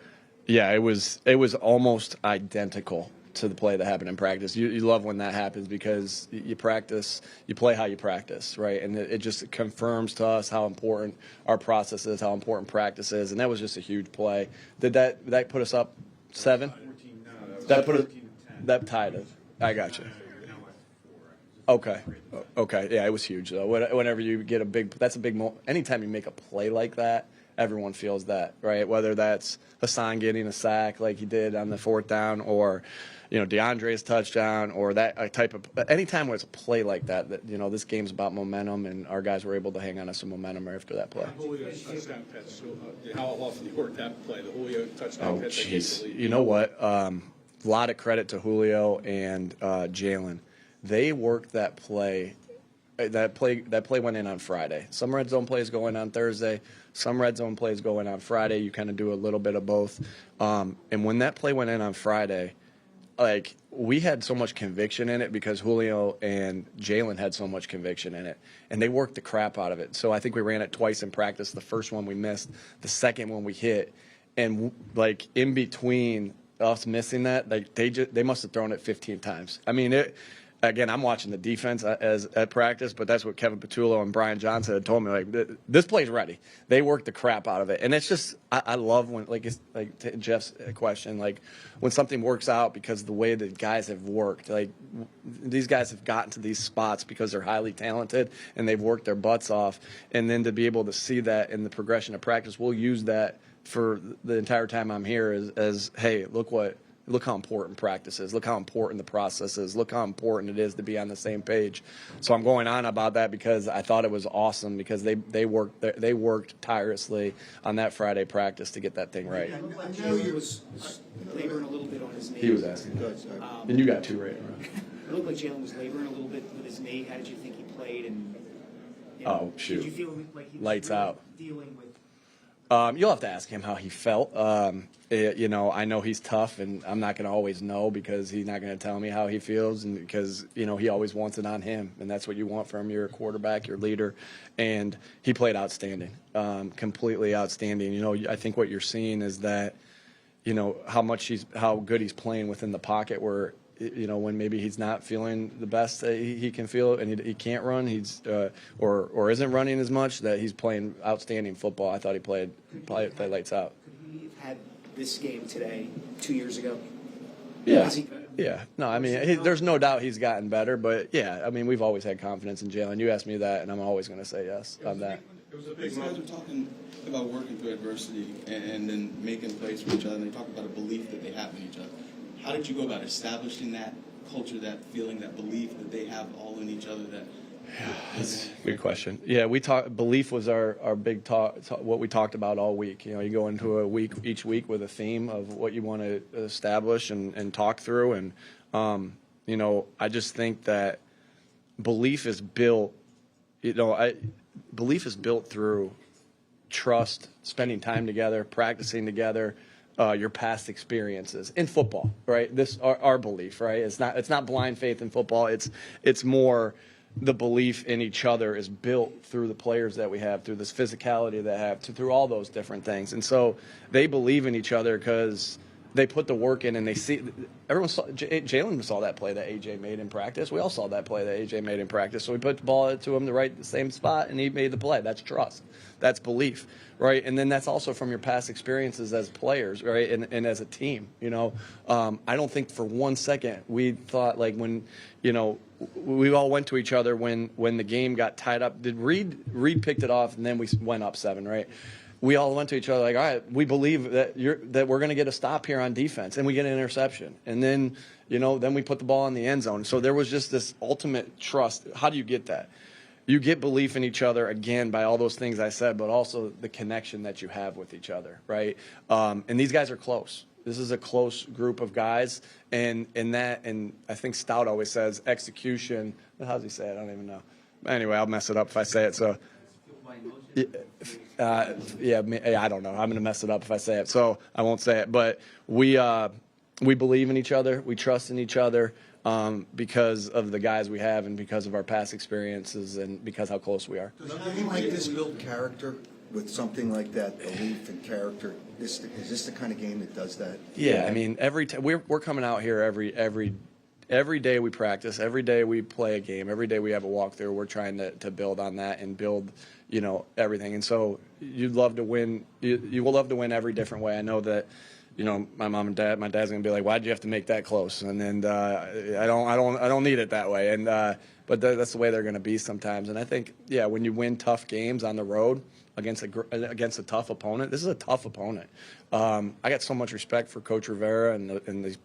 it was almost identical to the play that happened in practice. You love when that happens, because you play how you practice, right? And it just confirms to us how important our process is, how important practice is. And that was just a huge play. Did that put us up 7? 14, no, that tied it. I got you. Okay. Yeah, it was huge though. Whenever you get that's a big moment. Anytime you make a play like that, everyone feels that, right? Whether that's Hassan getting a sack like he did on the 4th down, or DeAndre's touchdown, or that type of. Anytime there's a play like that, this game's about momentum, and our guys were able to hang on to some momentum after that play. Julio's touchdown catch. How often do you work that play? The Julio touchdown catch. Oh, jeez. You know what? A lot of credit to Julio and Jaylen. They worked that play. That play went in on Friday. Some red zone plays going on Thursday. Some red zone plays going on Friday. You kind of do a little bit of both. And when that play went in on Friday, we had so much conviction in it because Julio and Jaylen had so much conviction in it, and they worked the crap out of it. So I think we ran it twice in practice. The first one we missed, the second one we hit, and in between us missing that, they must have thrown it 15 times. again, I'm watching the defense at practice, but that's what Kevin Patullo and Brian Johnson had told me. Like, this play's ready. They work the crap out of it, and it's just I love when it's like to Jeff's question, like when something works out because of the way the guys have worked. Like these guys have gotten to these spots because they're highly talented and they've worked their butts off, and then to be able to see that in the progression of practice, we'll use that for the entire time I'm here as hey, look how important practice is. Look how important the process is. Look how important it is to be on the same page. So I'm going on about that because I thought it was awesome because they worked tirelessly on that Friday practice to get that thing right. I know he was laboring a little bit on his knee. He was asking. And you got 2 right. It looked like Jaylen was laboring a little bit with his knee. How did you think he played? And shoot. Did you feel like he was Lights really out. dealing with? You'll have to ask him how he felt. I know he's tough, and I'm not going to always know because he's not going to tell me how he feels, and because he always wants it on him, and that's what you want from your quarterback, your leader. And he played outstanding, completely outstanding. I think what you're seeing is that, how good he's playing within the pocket, where when maybe he's not feeling the best that he can feel and he can't run, or isn't running as much, that he's playing outstanding football. I thought he played lights out. Could he have had this game today 2 years ago? Yeah. Yeah. No, I mean, there's no doubt he's gotten better, but yeah, I mean, we've always had confidence in Jaylen. You asked me that, and I'm always going to say yes on that. It was a big guys were talking about working through adversity and then making plays for each other, and they talk about a belief that they have in each other. How did you go about establishing that culture, that feeling, that belief that they have all in each other? That's a good question. Yeah, belief was our big talk, what we talked about all week. You go into a week, each week with a theme of what you want to establish and talk through. And, I just think that belief is built, belief is built through trust, spending time together, practicing together, your past experiences in football, right? This our belief, right? It's not blind faith in football. It's more the belief in each other is built through the players that we have, through this physicality that have, through all those different things. And so they believe in each other because they put the work in, and they see. Everyone saw Jaylen saw that play that AJ made in practice. We all saw that play that AJ made in practice. So we put the ball to him the same spot, and he made the play. That's trust. That's belief, right? And then that's also from your past experiences as players, right? And as a team, I don't think for 1 second we thought like when, we all went to each other when the game got tied up. Did Reed picked it off, and then we went up 7, right? We all went to each other like, all right, we believe that we're going to get a stop here on defense, and we get an interception, and then then we put the ball in the end zone. So there was just this ultimate trust. How do you get that? You get belief in each other again by all those things I said, but also the connection that you have with each other, right? And these guys are close. This is a close group of guys, and I think Stout always says execution. How does he say it? I don't even know. Anyway, I'll mess it up if I say it. So. I don't know. I'm going to mess it up if I say it, so I won't say it. But we believe in each other. We trust in each other because of the guys we have and because of our past experiences and because how close we are. Does a game like this build character with something like that, belief and character? Is this the kind of game that does that? Yeah, I mean, we're coming out here every day we practice, every day we play a game, every day we have a walkthrough. We're trying to build on that and build, everything. And so you'd love to win. You will love to win every different way. I know that, my mom and dad. My dad's gonna be like, "Why'd you have to make that close?" And then I don't need it that way. And but that's the way they're gonna be sometimes. And I think, when you win tough games on the road against a tough opponent, this is a tough opponent. I got so much respect for Coach Rivera and these.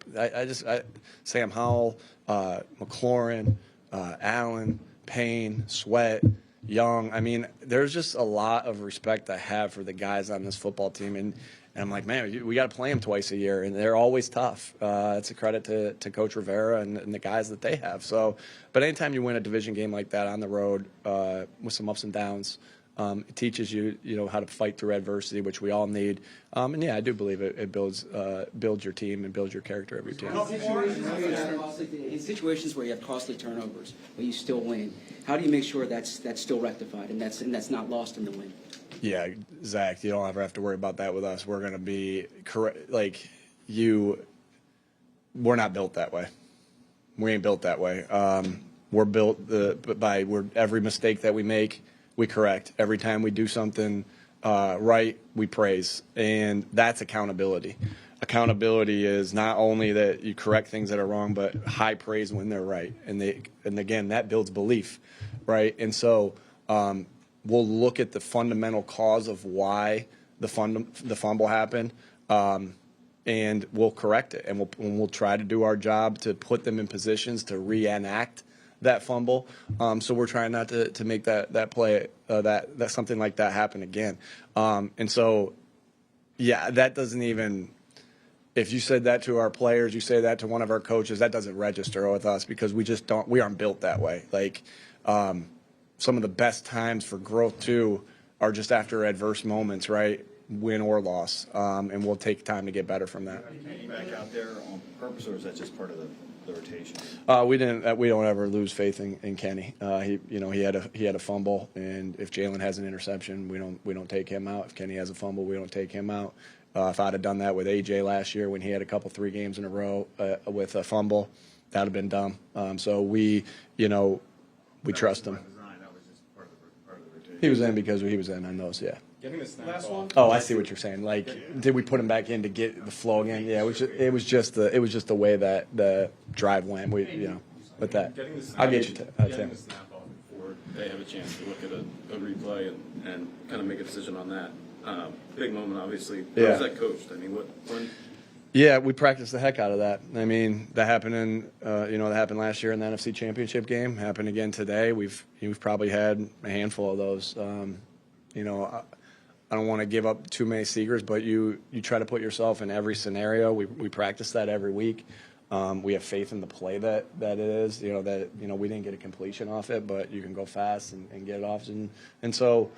Sam Howell, McLaurin, Allen, Payne, Sweat, Young. I mean, there's just a lot of respect I have for the guys on this football team, and I'm like, man, we got to play them twice a year, and they're always tough. It's a credit to Coach Rivera and the guys that they have. So, but anytime you win a division game like that on the road with some ups and downs, it teaches you, how to fight through adversity, which we all need. And I do believe it builds your team and builds your character every team. In situations where you have costly turnovers, but you still win, how do you make sure that's still rectified and that's not lost in the win? Yeah, Zach, you don't ever have to worry about that with us. We're going to be correct. We're not built that way. We ain't built that way. We're built by every mistake that we make, we correct. Every time we do something right, we praise, and that's accountability. Accountability is not only that you correct things that are wrong, but high praise when they're right. And again, that builds belief, right? And so we'll look at the fundamental cause of why the fumble happened, and we'll correct it. And we'll try to do our job to put them in positions to reenact that fumble. So we're trying not to make that play, that something like that happen again. And so, yeah, that doesn't even. If you said that to our players, you say that to one of our coaches, that doesn't register with us because we aren't built that way. Like some of the best times for growth too are just after adverse moments, right? Win or loss, and we'll take time to get better from that. Kenny back out there on purpose, or is that just part of the rotation? We don't ever lose faith in Kenny. He had a fumble, and if Jaylen has an interception, we don't take him out. If Kenny has a fumble, we don't take him out. If I'd have done that with AJ last year when he had 3 games in a row with a fumble, that'd have been dumb. So we trust him. He was in because he was in on those, yeah. Getting the snap off. Oh, I see what you're saying. Like, did we put him back in to get the flow again? Yeah, it was just the way that the drive went. With that, I'll get you to getting the snap off before they have a chance to look at a replay and kind of make a decision on that. Big moment, obviously. How was that coached? I mean, when? Yeah, we practiced the heck out of that. I mean, that happened that happened last year in the NFC Championship game. Happened again today. We've probably had a handful of those. I don't want to give up too many secrets, but you try to put yourself in every scenario. We practice that every week. We have faith in the play that it is. We didn't get a completion off it, but you can go fast and get it off. And so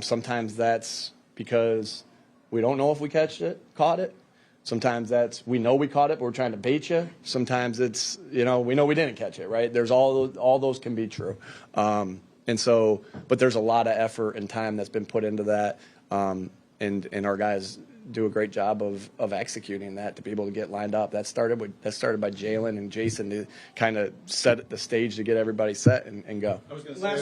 sometimes that's because we don't know if we caught it. Sometimes we know we caught it, but we're trying to bait you. Sometimes it's, we know we didn't catch it, right? There's all those can be true. And so, but there's a lot of effort and time that's been put into that. And our guys do a great job of executing that to be able to get lined up. That started by Jaylen and Jason to kind of set the stage to get everybody set and go. I was going to say,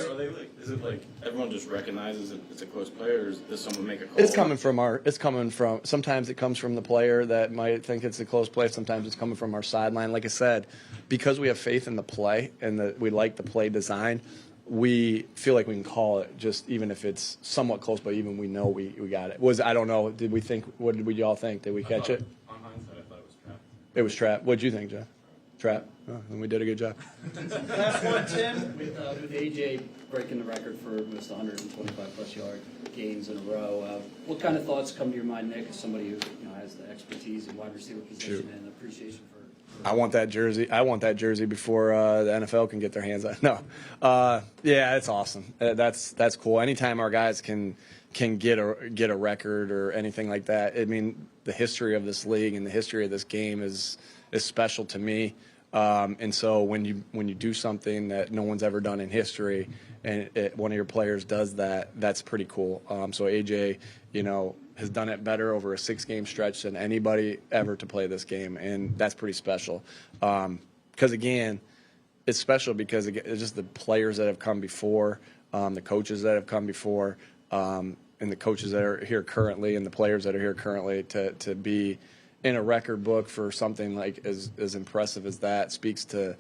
is it like everyone just recognizes it's a close player, or does someone make a call? Sometimes it comes from the player that might think it's a close play. Sometimes it's coming from our sideline. Like I said, because we have faith in the play and that we like the play design, we feel like we can call it just even if it's somewhat close, but even we know we got it. I don't know. What did we all think? Did we catch it? On hindsight, I thought it was trap. It was trap. What did you think, Jeff? Trap? Oh, and we did a good job. Last one, Tim. With AJ breaking the record for most 125-plus yard games in a row, what kind of thoughts come to your mind, Nick, as somebody who has the expertise in wide receiver position and appreciation for I want that jersey. I want that jersey before the NFL can get their hands on it. No. Yeah, it's awesome. That's cool. Anytime our guys can get a record or anything like that, I mean, the history of this league and the history of this game is special to me. And so when you do something that no one's ever done in history, and one of your players does that, that's pretty cool. So AJ, has done it better over a 6-game stretch than anybody ever to play this game, and that's pretty special. Because again, it's special because it's just the players that have come before, the coaches that have come before, and the coaches that are here currently, and the players that are here currently to be in a record book for something like as impressive as that speaks to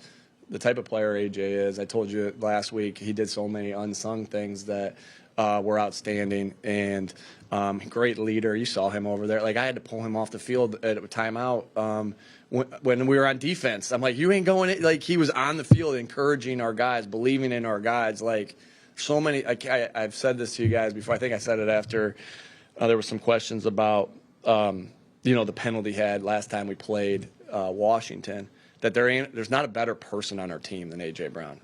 the type of player AJ is. I told you last week he did so many unsung things that were outstanding, and great leader. You saw him over there. Like, I had to pull him off the field at a timeout when we were on defense. I'm like, you ain't going in. Like, he was on the field encouraging our guys, believing in our guys. Like, so many. I've said this to you guys before. I think I said it after there were some questions about the penalty he had last time we played Washington. That there's not a better person on our team than A.J. Brown.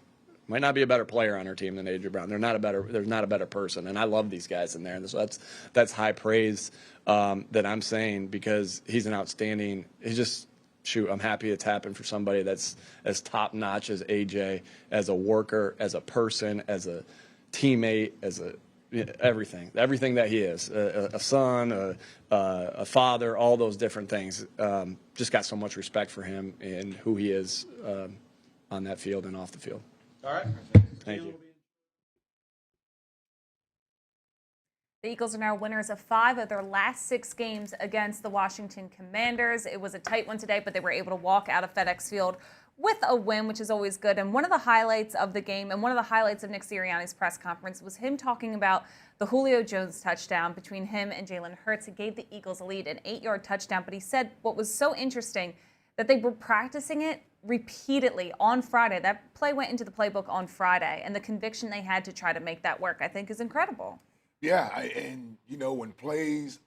Might not be a better player on our team than A.J. Brown. There's not a better person, and I love these guys in there. And so that's high praise that I'm saying because he's an outstanding. He's just I'm happy it's happened for somebody that's as top notch as A.J. as a worker, as a person, as a teammate, as everything that he is, a son, a father, all those different things. Just got so much respect for him and who he is. on that field and off the field. All right. Thank you. The Eagles are now winners of 5 of their last 6 games against the Washington Commanders. It was a tight one today, but they were able to walk out of FedEx Field with a win, which is always good. And one of the highlights of the game and one of the highlights of Nick Sirianni's press conference was him talking about the Julio Jones touchdown between him and Jaylen Hurts. It gave the Eagles a lead, an 8-yard touchdown. But he said what was so interesting, that they were practicing it repeatedly on Friday. That play went into the playbook on Friday, and the conviction they had to try to make that work, I think, is incredible. Yeah, and you know, when players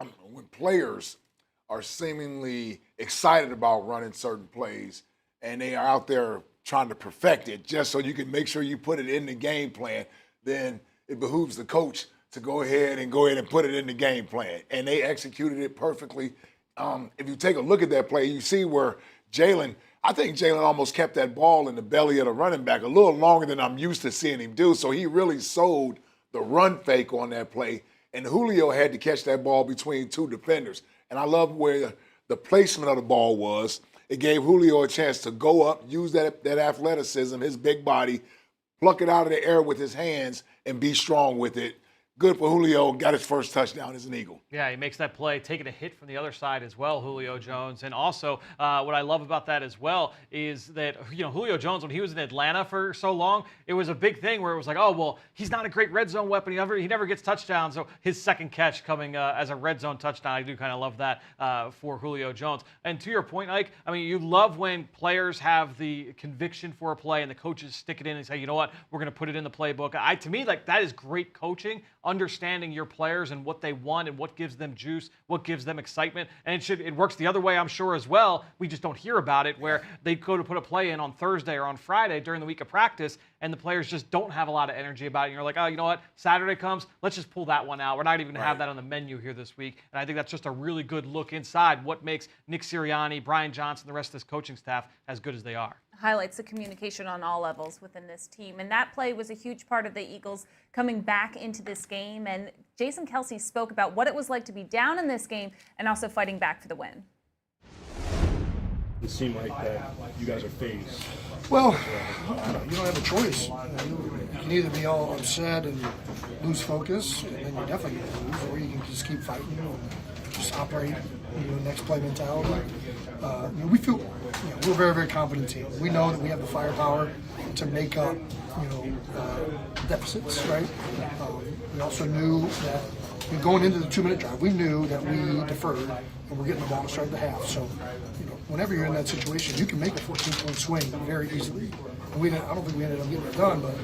are seemingly excited about running certain plays and they are out there trying to perfect it just so you can make sure you put it in the game plan, then it behooves the coach to go ahead and put it in the game plan. And they executed it perfectly. If you take a look at that play, you see where I think Jaylen almost kept that ball in the belly of the running back a little longer than I'm used to seeing him do. So he really sold the run fake on that play, and Julio had to catch that ball between 2 defenders. And I love where the placement of the ball was. It gave Julio a chance to go up, use that athleticism, his big body, pluck it out of the air with his hands, and be strong with it. Good for Julio, got his first touchdown as an Eagle. Yeah, he makes that play, taking a hit from the other side as well, Julio Jones. And also, what I love about that as well is that, Julio Jones, when he was in Atlanta for so long, it was a big thing where it was like, oh, well, he's not a great red zone weapon. He never gets touchdowns. So his second catch coming as a red zone touchdown, I do kind of love that for Julio Jones. And to your point, Ike, I mean, you love when players have the conviction for a play and the coaches stick it in and say, you know what, we're going to put it in the playbook. To me, like, that is great coaching, understanding your players and what they want and what gives them juice, what gives them excitement. And it works the other way, I'm sure, as well. We just don't hear about it, where they go to put a play in on Thursday or on Friday during the week of practice, and the players just don't have a lot of energy about it. And you're like, oh, you know what? Saturday comes, let's just pull that one out. We're not even going to have that on the menu here this week. And I think that's just a really good look inside what makes Nick Sirianni, Brian Johnson, the rest of this coaching staff as good as they are. Highlights the communication on all levels within this team. And that play was a huge part of the Eagles coming back into this game. And Jason Kelce spoke about what it was like to be down in this game and also fighting back for the win. It seemed like that you guys are phased. Well, you don't have a choice. You can either be all upset and lose focus, and then you're definitely going to lose, or you can just keep fighting and just operate next play mentality. We feel we're a very, very confident team. We know that we have the firepower to make up deficits, right? We also knew that going into the 2-minute drive, we knew that we deferred and we're getting the ball to start the half. So, whenever you're in that situation, you can make a 14-point swing very easily. And I don't think we ended up getting it done, but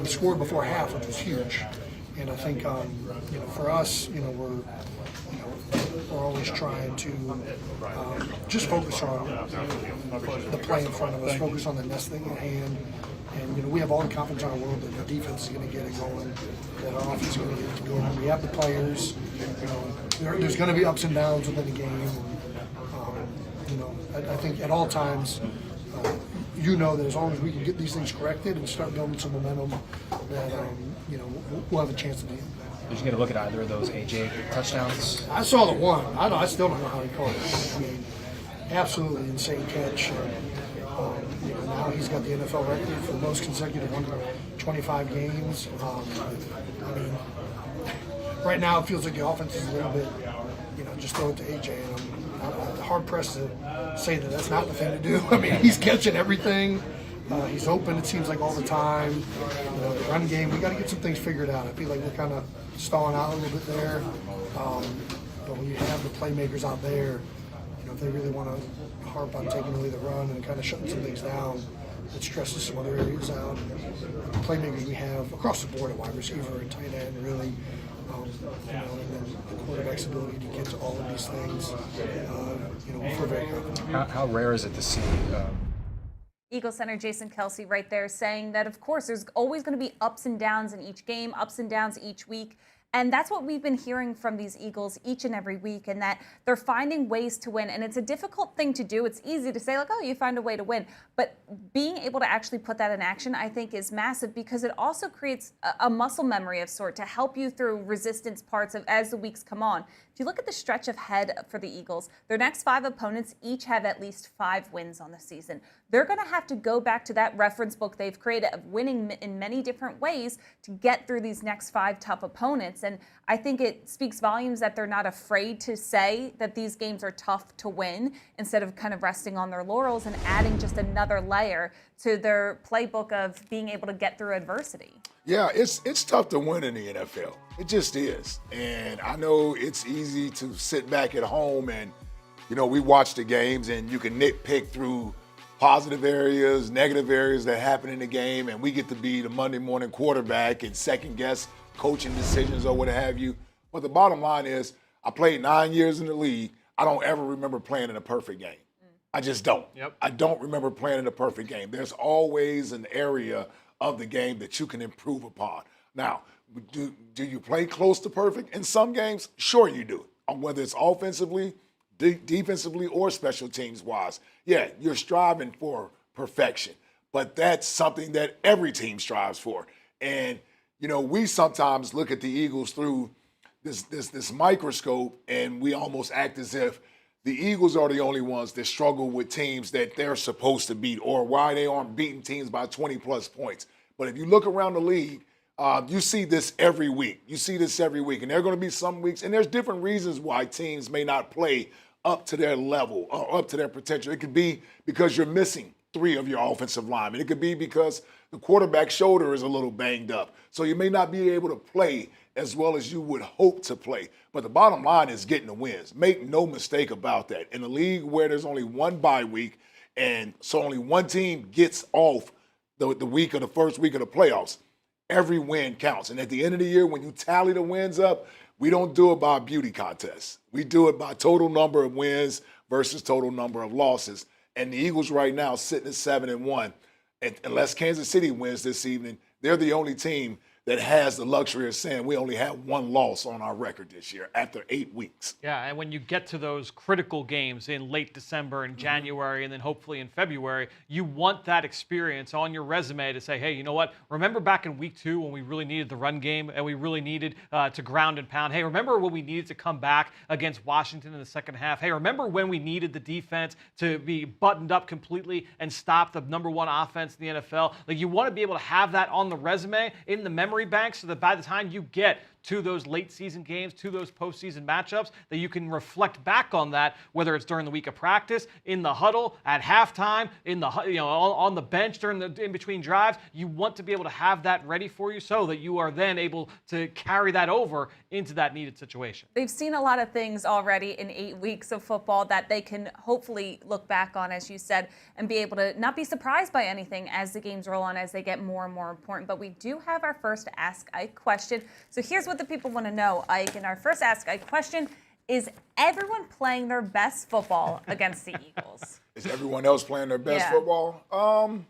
we scored before half, which was huge. And I think, for us, we're always trying to just focus on the play in front of us, focus on the next thing at hand. And we have all the confidence in our world that the defense is going to get it going, that our offense is going to get it going. We have the players. There's going to be ups and downs within the game. I think at all times, that as long as we can get these things corrected and start building some momentum, that we'll have a chance to do it. Did you get a look at either of those AJ touchdowns? I saw the one. I still don't know how he caught it. I mean, absolutely insane catch. Now he's got the NFL record for the most consecutive 125 games. Right now it feels like the offense is a little bit, just throw it to AJ. And I'm hard pressed to say that that's not the thing to do. I mean, he's catching everything. He's open, it seems like, all the time. The run game, we got to get some things figured out. I feel like we're kind of stalling out a little bit there. But when you have the playmakers out there, if they really want to harp on taking away the run and kind of shutting some things down, it stresses some other areas out. The playmakers we have across the board at wide receiver and tight end, really, and then the quarterback's ability to get to all of these things, we're very confident. How rare is it to see Eagle center Jason Kelce right there saying that, of course, there's always going to be ups and downs in each game, ups and downs each week. And that's what we've been hearing from these Eagles each and every week, and that they're finding ways to win. And it's a difficult thing to do. It's easy to say, like, oh, you find a way to win. But being able to actually put that in action, I think, is massive, because it also creates a muscle memory of sort to help you through resistance parts of as the weeks come on. If you look at the stretch ahead for the Eagles, their next 5 opponents each have at least 5 wins on the season. They're going to have to go back to that reference book they've created of winning in many different ways to get through these next 5 tough opponents. And I think it speaks volumes that they're not afraid to say that these games are tough to win, instead of kind of resting on their laurels and adding just another layer to their playbook of being able to get through adversity. Yeah, it's tough to win in the NFL. It just is. And I know it's easy to sit back at home and, we watch the games and you can nitpick through positive areas, negative areas that happen in the game, and we get to be the Monday morning quarterback and second guess coaching decisions or what have you. But the bottom line is, I played 9 years in the league. I don't ever remember playing in a perfect game. I just don't. Yep. I don't remember playing in a perfect game. There's always an area of the game that you can improve upon. Now, do you play close to perfect? In some games, sure you do. Whether it's offensively, defensively, or special teams wise. Yeah, you're striving for perfection. But that's something that every team strives for. And, we sometimes look at the Eagles through this microscope, and we almost act as if the Eagles are the only ones that struggle with teams that they're supposed to beat, or why they aren't beating teams by 20-plus points. But if you look around the league, you see this every week. And there are going to be some weeks, and there's different reasons why teams may not play up to their level or up to their potential. It could be because you're missing 3 of your offensive linemen. It could be because the quarterback's shoulder is a little banged up. So you may not be able to play as well as you would hope to play. But the bottom line is getting the wins. Make no mistake about that. In a league where there's only one bye week, and so only one team gets off the week of the first week of the playoffs, every win counts. And at the end of the year, when you tally the wins up, we don't do it by a beauty contest. We do it by total number of wins versus total number of losses. And the Eagles right now sitting at 7-1. And unless Kansas City wins this evening, they're the only team that has the luxury of saying we only have 1 loss on our record this year after 8 weeks. Yeah, and when you get to those critical games in late December and January and then hopefully in February, you want that experience on your resume to say, hey, you know what? Remember back in week 2 when we really needed the run game and we really needed to ground and pound? Hey, remember when we needed to come back against Washington in the second half? Hey, remember when we needed the defense to be buttoned up completely and stop the number 1 offense in the NFL? Like, you want to be able to have that on the resume, in the memory bank, so that by the time you get to those late season games, to those postseason matchups, that you can reflect back on that, whether it's during the week of practice, in the huddle, at halftime, on the bench during the in between drives. You want to be able to have that ready for you so that you are then able to carry that over into that needed situation. They've seen a lot of things already in 8 weeks of football that they can hopefully look back on, as you said, and be able to not be surprised by anything as the games roll on, as they get more and more important. But we do have our first Ask Ike question. So here's what the people want to know, Ike. And our first Ask Ike question: is everyone playing their best football against the Eagles? Is everyone else playing their best football?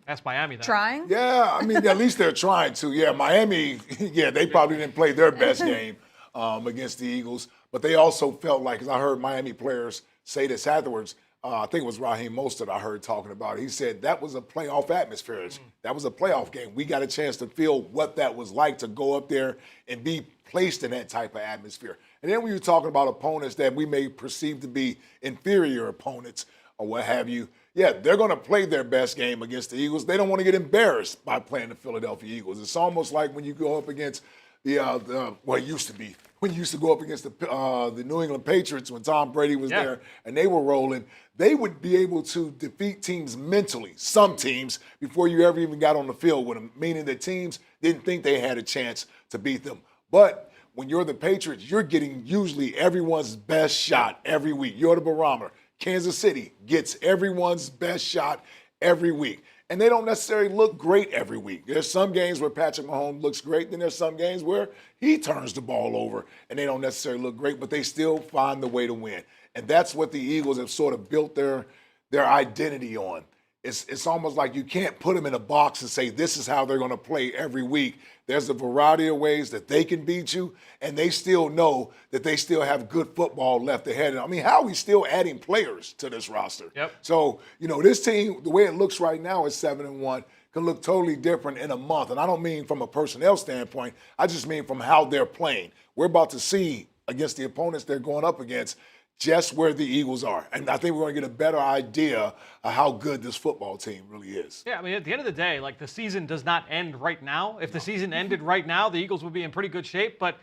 That's Miami, though. Trying? Yeah, I mean, at least they're trying to. Yeah, Miami, they probably didn't play their best game against the Eagles. But they also felt like, as I heard Miami players say this afterwards, I think it was Raheem Mostert I heard talking about it. He said that was a playoff atmosphere. That was a playoff game. We got a chance to feel what that was like to go up there and be placed in that type of atmosphere. And then when you're talking about opponents that we may perceive to be inferior opponents or what have you, yeah, they're going to play their best game against the Eagles. They don't want to get embarrassed by playing the Philadelphia Eagles. It's almost like when you go up against it used to be, when you used to go up against the New England Patriots when Tom Brady was there and they were rolling, they would be able to defeat teams mentally, some teams, before you ever even got on the field with them, meaning that teams didn't think they had a chance to beat them. But when you're the Patriots, you're getting usually everyone's best shot every week. You're the barometer. Kansas City gets everyone's best shot every week. And they don't necessarily look great every week. There's some games where Patrick Mahomes looks great, then there's some games where he turns the ball over and they don't necessarily look great, but they still find the way to win. And that's what the Eagles have sort of built their identity on, it's almost like you can't put them in a box and say this is how they're going to play every week. There's a variety of ways that they can beat you, and they still know that they still have good football left ahead. I mean, how are we still adding players to this roster? Yep. So, this team, the way it looks right now is 7-1, can look totally different in a month. And I don't mean from a personnel standpoint. I just mean from how they're playing. We're about to see against the opponents they're going up against just where the Eagles are. And I think we're going to get a better idea of how good this football team really is. Yeah, I mean, at the end of the day, the season does not end right now. If the season ended right now, the Eagles would be in pretty good shape, but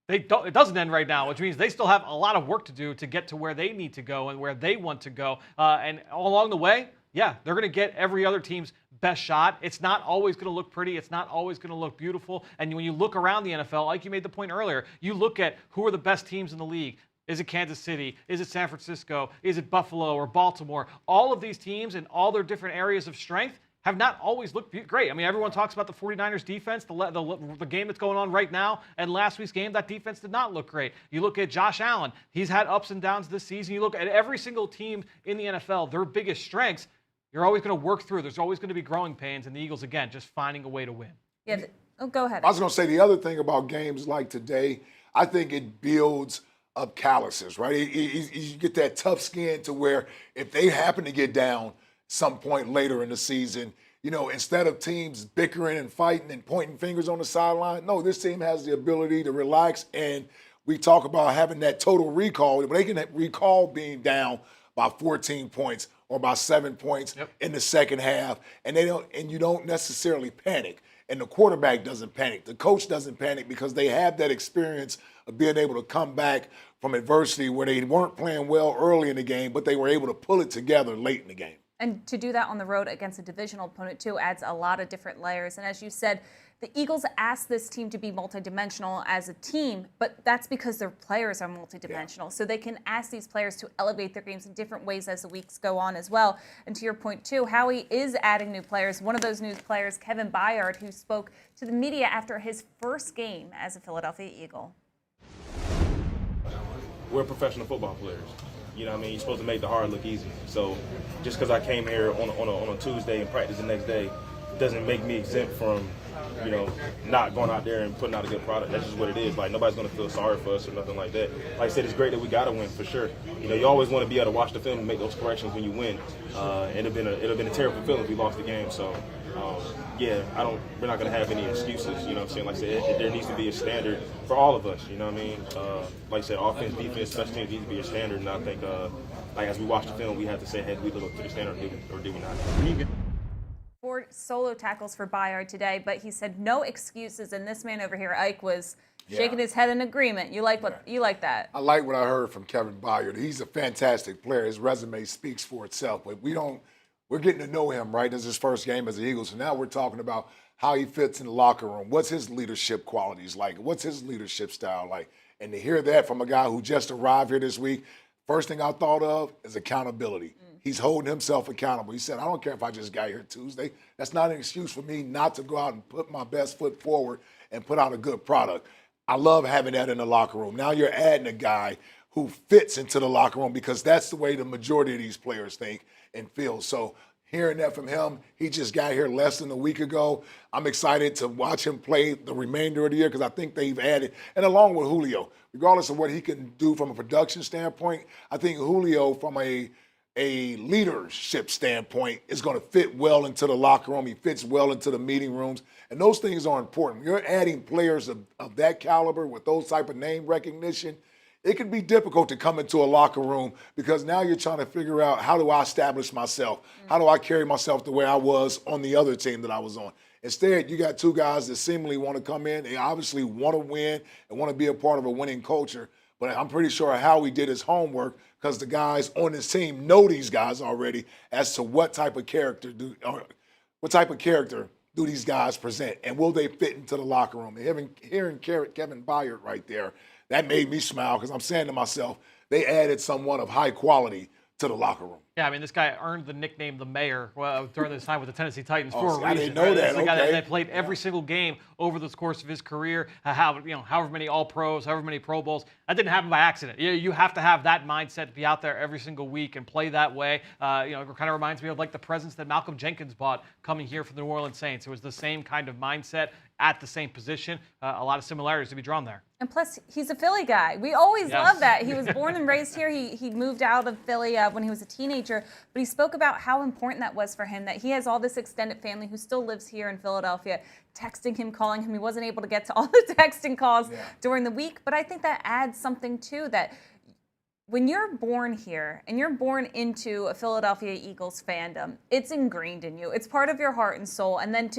it doesn't end right now, which means they still have a lot of work to do to get to where they need to go and where they want to go. And along the way, yeah, they're going to get every other team's best shot. It's not always going to look pretty. It's not always going to look beautiful. And when you look around the NFL, like you made the point earlier, you look at who are the best teams in the league. Is it Kansas City? Is it San Francisco? Is it Buffalo or Baltimore? All of these teams and all their different areas of strength have not always looked great. I mean, everyone talks about the 49ers defense, the game that's going on right now, and last week's game, that defense did not look great. You look at Josh Allen. He's had ups and downs this season. You look at every single team in the NFL, their biggest strengths, you're always going to work through. There's always going to be growing pains, and the Eagles, again, just finding a way to win. Yeah. Go ahead. I was going to say the other thing about games like today, I think it builds up calluses, right? You get that tough skin to where if they happen to get down some point later in the season, instead of teams bickering and fighting and pointing fingers on the sideline, no, this team has the ability to relax. And we talk about having that total recall. They can recall being down by 14 points or by 7 points in the second half, and you don't necessarily panic. And the quarterback doesn't panic. The coach doesn't panic because they have that experience of being able to come back from adversity where they weren't playing well early in the game, but they were able to pull it together late in the game. And to do that on the road against a divisional opponent, too, adds a lot of different layers. And as you said, the Eagles asked this team to be multidimensional as a team, but that's because their players are multidimensional. Yeah. So they can ask these players to elevate their games in different ways as the weeks go on as well. And to your point, too, Howie is adding new players. One of those new players, Kevin Byard, who spoke to the media after his first game as a Philadelphia Eagle. We're professional football players. You know what I mean? You're supposed to make the hard look easy. So just because I came here on a Tuesday and practice the next day doesn't make me exempt from, not going out there and putting out a good product. That's just what it is. Nobody's going to feel sorry for us or nothing like that. Like I said, it's great that we got to win for sure. You always want to be able to watch the film and make those corrections when you win. It'd have been a terrible feeling if we lost the game. So, we're not going to have any excuses. You know what I'm saying? Like I said, there needs to be a standard for all of us. You know what I mean? Like I said, offense, defense, special teams needs to be a standard. And I think, as we watch the film, we have to say, hey, do we live up to the standard or do we not? 4 solo tackles for Byard today, but he said no excuses. And this man over here, Ike, was shaking his head in agreement. You like that? I like what I heard from Kevin Byard. He's a fantastic player. His resume speaks for itself. But we're getting to know him, right? This is his first game as the Eagles. So now we're talking about how he fits in the locker room. What's his leadership qualities like? What's his leadership style like? And to hear that from a guy who just arrived here this week, first thing I thought of is accountability. He's holding himself accountable. He said, I don't care if I just got here Tuesday. That's not an excuse for me not to go out and put my best foot forward and put out a good product. I love having that in the locker room. Now you're adding a guy who fits into the locker room because that's the way the majority of these players think and feel. So hearing that from him, he just got here less than a week ago. I'm excited to watch him play the remainder of the year because I think they've added, and along with Julio, regardless of what he can do from a production standpoint, I think Julio from a leadership standpoint is going to fit well into the locker room. He fits well into the meeting rooms. And those things are important. When you're adding players of that caliber with those type of name recognition, it can be difficult to come into a locker room because now you're trying to figure out, how do I establish myself? How do I carry myself the way I was on the other team that I was on? Instead, you got 2 guys that seemingly want to come in. They obviously want to win and want to be a part of a winning culture. But I'm pretty sure Howie did his homework because the guys on his team know these guys already as to what type of character do these guys present, and will they fit into the locker room? And hearing Kevin Byard right there, that made me smile because I'm saying to myself, they added someone of high quality to the locker room. Yeah, I mean, this guy earned the nickname the Mayor during his time with the Tennessee Titans for a reason. I didn't know that. This is the guy Okay. that played every single game over the course of his career, however many All-Pros, however many Pro Bowls. That didn't happen by accident. You have to have that mindset to be out there every single week and play that way. It kind of reminds me of like the presence that Malcolm Jenkins bought coming here from the New Orleans Saints. It was the same kind of mindset at the same position. A lot of similarities to be drawn there. And plus, he's a Philly guy. We always Yes. love that. He was born and raised here. He moved out of Philly when he was a teenager. But he spoke about how important that was for him, that he has all this extended family who still lives here in Philadelphia, texting him, calling him. He wasn't able to get to all the texting calls during the week. But I think that adds something, too, that when you're born here and you're born into a Philadelphia Eagles fandom, it's ingrained in you. It's part of your heart and soul. And then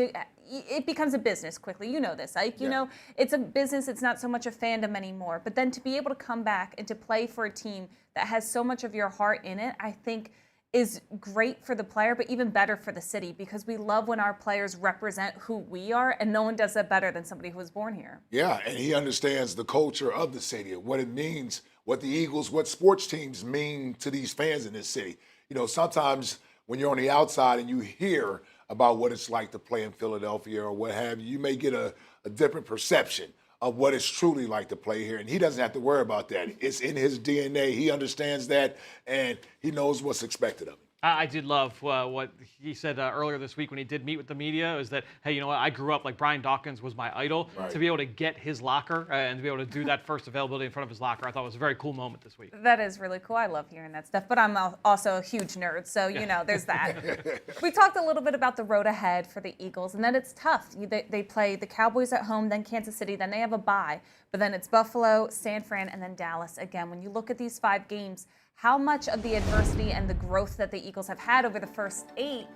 it becomes a business quickly. You know this, Ike. You know, it's a business. It's not so much a fandom anymore. But then to be able to come back and to play for a team that has so much of your heart in it, I think is great for the player, but even better for the city, because we love when our players represent who we are, and no one does that better than somebody who was born here. Yeah, and he understands the culture of the city, what it means, what the Eagles, what sports teams mean to these fans in this city. Sometimes when you're on the outside and you hear about what it's like to play in Philadelphia or what have you, you may get a different perception of what it's truly like to play here. And he doesn't have to worry about that. It's in his DNA. He understands that, and he knows what's expected of him. I did love what he said earlier this week when he did meet with the media, is that, hey, you know what, I grew up like Brian Dawkins was my idol. Right. To be able to get his locker and to be able to do that first availability in front of his locker, I thought was a very cool moment this week. That is really cool. I love hearing that stuff, but I'm also a huge nerd, so, there's that. We talked a little bit about the road ahead for the Eagles, and that it's tough. They play the Cowboys at home, then Kansas City, then they have a bye, but then it's Buffalo, San Fran, and then Dallas again. When you look at these 5 games, how much of the adversity and the growth that the Eagles have had over the first 8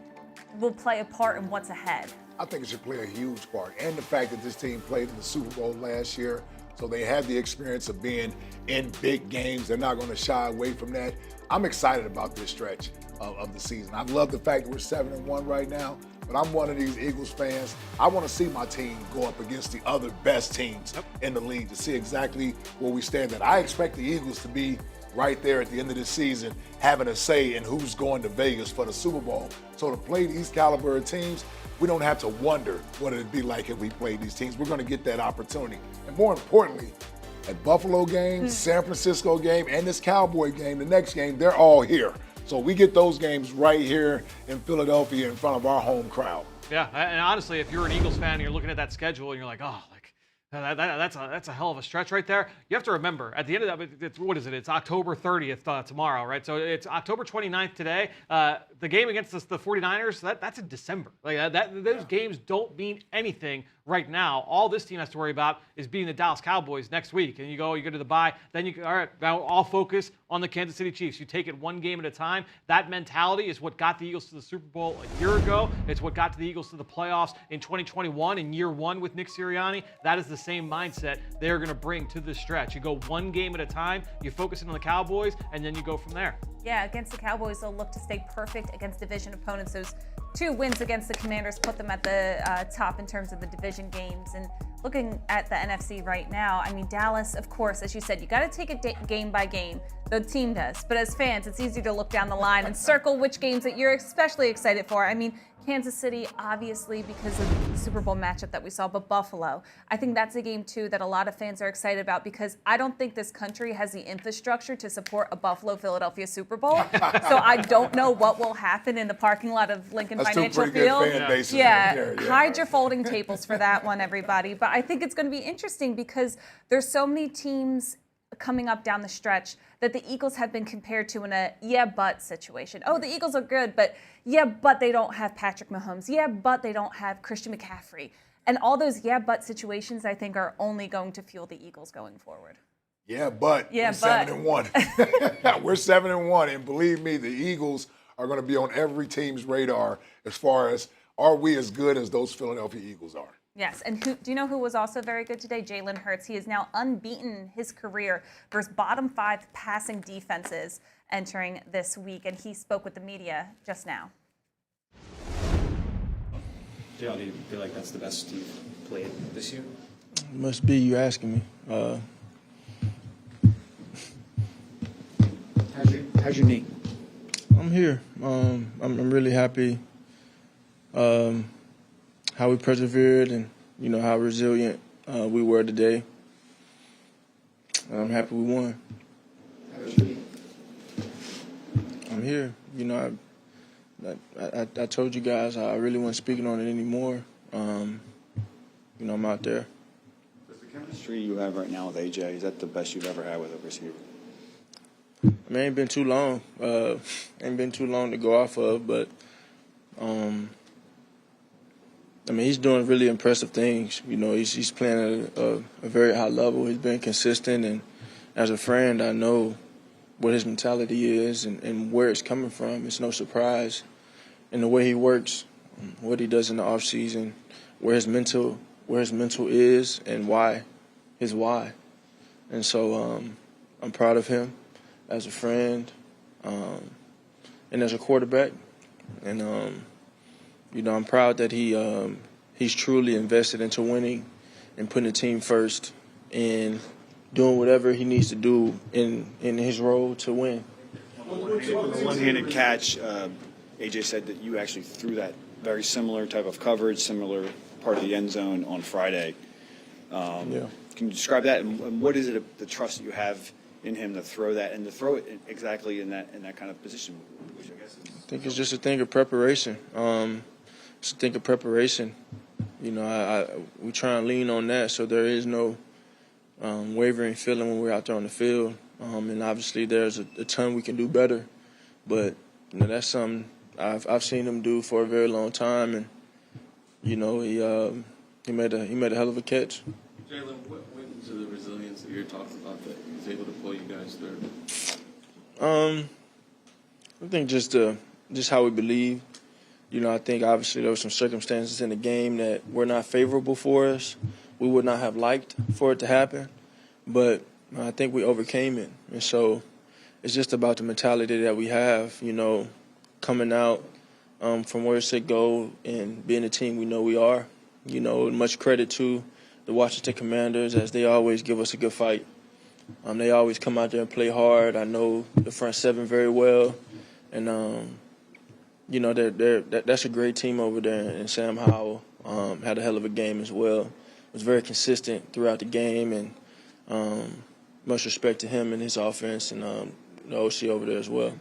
will play a part in what's ahead? I think it should play a huge part. And the fact that this team played in the Super Bowl last year, so they had the experience of being in big games. They're not going to shy away from that. I'm excited about this stretch of the season. I love the fact that we're 7-1 right now, but I'm one of these Eagles fans. I want to see my team go up against the other best teams in the league to see exactly where we stand at. I expect the Eagles to be right there at the end of the season, having a say in who's going to Vegas for the Super Bowl. So to play these caliber of teams, we don't have to wonder what it'd be like if we played these teams. We're going to get that opportunity. And more importantly, at Buffalo game, San Francisco game, and this Cowboy game, the next game, they're all here. So we get those games right here in Philadelphia in front of our home crowd. Yeah, and honestly, if you're an Eagles fan and you're looking at that schedule and you're like, oh, that's a hell of a stretch right there. You have to remember, at the end of that, what is it? It's October 30th tomorrow, right? So it's October 29th today. The game against the 49ers, that's in December. Those games don't mean anything right now. All this team has to worry about is beating the Dallas Cowboys next week. And you go to the bye, then all right, now all focus on the Kansas City Chiefs. You take it one game at a time. That mentality is what got the Eagles to the Super Bowl a year ago. It's what got the Eagles to the playoffs in 2021, in year 1 with Nick Sirianni. That is the same mindset they're going to bring to this stretch. You go one game at a time, you focus in on the Cowboys, and then you go from there. Yeah, against the Cowboys, they'll look to stay perfect against division opponents. Those 2 wins against the Commanders put them at the top in terms of the division games. And looking at the NFC right now, I mean, Dallas, of course, as you said, you got to take it game by game. The team does. But as fans, it's easy to look down the line and circle which games that you're especially excited for. I mean, Kansas City, obviously, because of the Super Bowl matchup that we saw, but Buffalo. I think that's a game, too, that a lot of fans are excited about, because I don't think this country has the infrastructure to support a Buffalo-Philadelphia Super Bowl. So I don't know what will happen in the parking lot of Lincoln Financial Field. Yeah, hide your folding tables for that one, everybody. But I think it's going to be interesting because there's so many teams coming up down the stretch that the Eagles have been compared to in a yeah, but situation. Oh, the Eagles are good, but yeah, but they don't have Patrick Mahomes. Yeah, but they don't have Christian McCaffrey. And all those yeah, but situations, I think, are only going to fuel the Eagles going forward. Yeah, but we're 7-1. We're 7-1, and believe me, the Eagles are going to be on every team's radar as far as, are we as good as those Philadelphia Eagles are? Yes, and do you know who was also very good today? Jaylen Hurts. He is now unbeaten in his career versus bottom 5 passing defenses entering this week, and he spoke with the media just now. Jaylen, do you feel like that's the best you've played this year? Must be you asking me. How's your knee? I'm here. I'm really happy how we persevered and, how resilient we were today. I'm happy we won. I'm here. I told you guys I really wasn't speaking on it anymore. I'm out there. Is the chemistry you have right now with AJ, is that the best you've ever had with a receiver? I mean, it ain't been too long. Ain't been too long to go off of, but he's doing really impressive things. He's playing at a very high level. He's been consistent, and as a friend, I know what his mentality is and where it's coming from. It's no surprise. And the way he works, what he does in the off season, where his mental is, and his why. And so I'm proud of him as a friend, and as a quarterback. And I'm proud that he's truly invested into winning and putting the team first and doing whatever he needs to do in his role to win. On the one-handed catch, AJ said that you actually threw that very similar type of coverage, similar part of the end zone on Friday. Yeah. Can you describe that, and what is it, the trust that you have in him to throw that and to throw it exactly in that kind of position, which I guess is... I think it's just a thing of preparation. It's a thing of preparation. We try and lean on that, so there is no wavering feeling when we're out there on the field. And obviously there's a ton we can do better, but that's something I've seen him do for a very long time, and he made a hell of a catch. Jaylen, what went into the resilience that you're talking about that he's able to pull you guys through? I think just how we believe. I think obviously there were some circumstances in the game that were not favorable for us. We would not have liked for it to happen, but I think we overcame it. And so it's just about the mentality that we have, coming out from where it's at go and being the team we know we are. Much credit to the Washington Commanders, as they always give us a good fight. They always come out there and play hard. I know the front seven very well, and that's a great team over there. And Sam Howell had a hell of a game as well. Was very consistent throughout the game, and much respect to him and his offense, and the OC over there as well.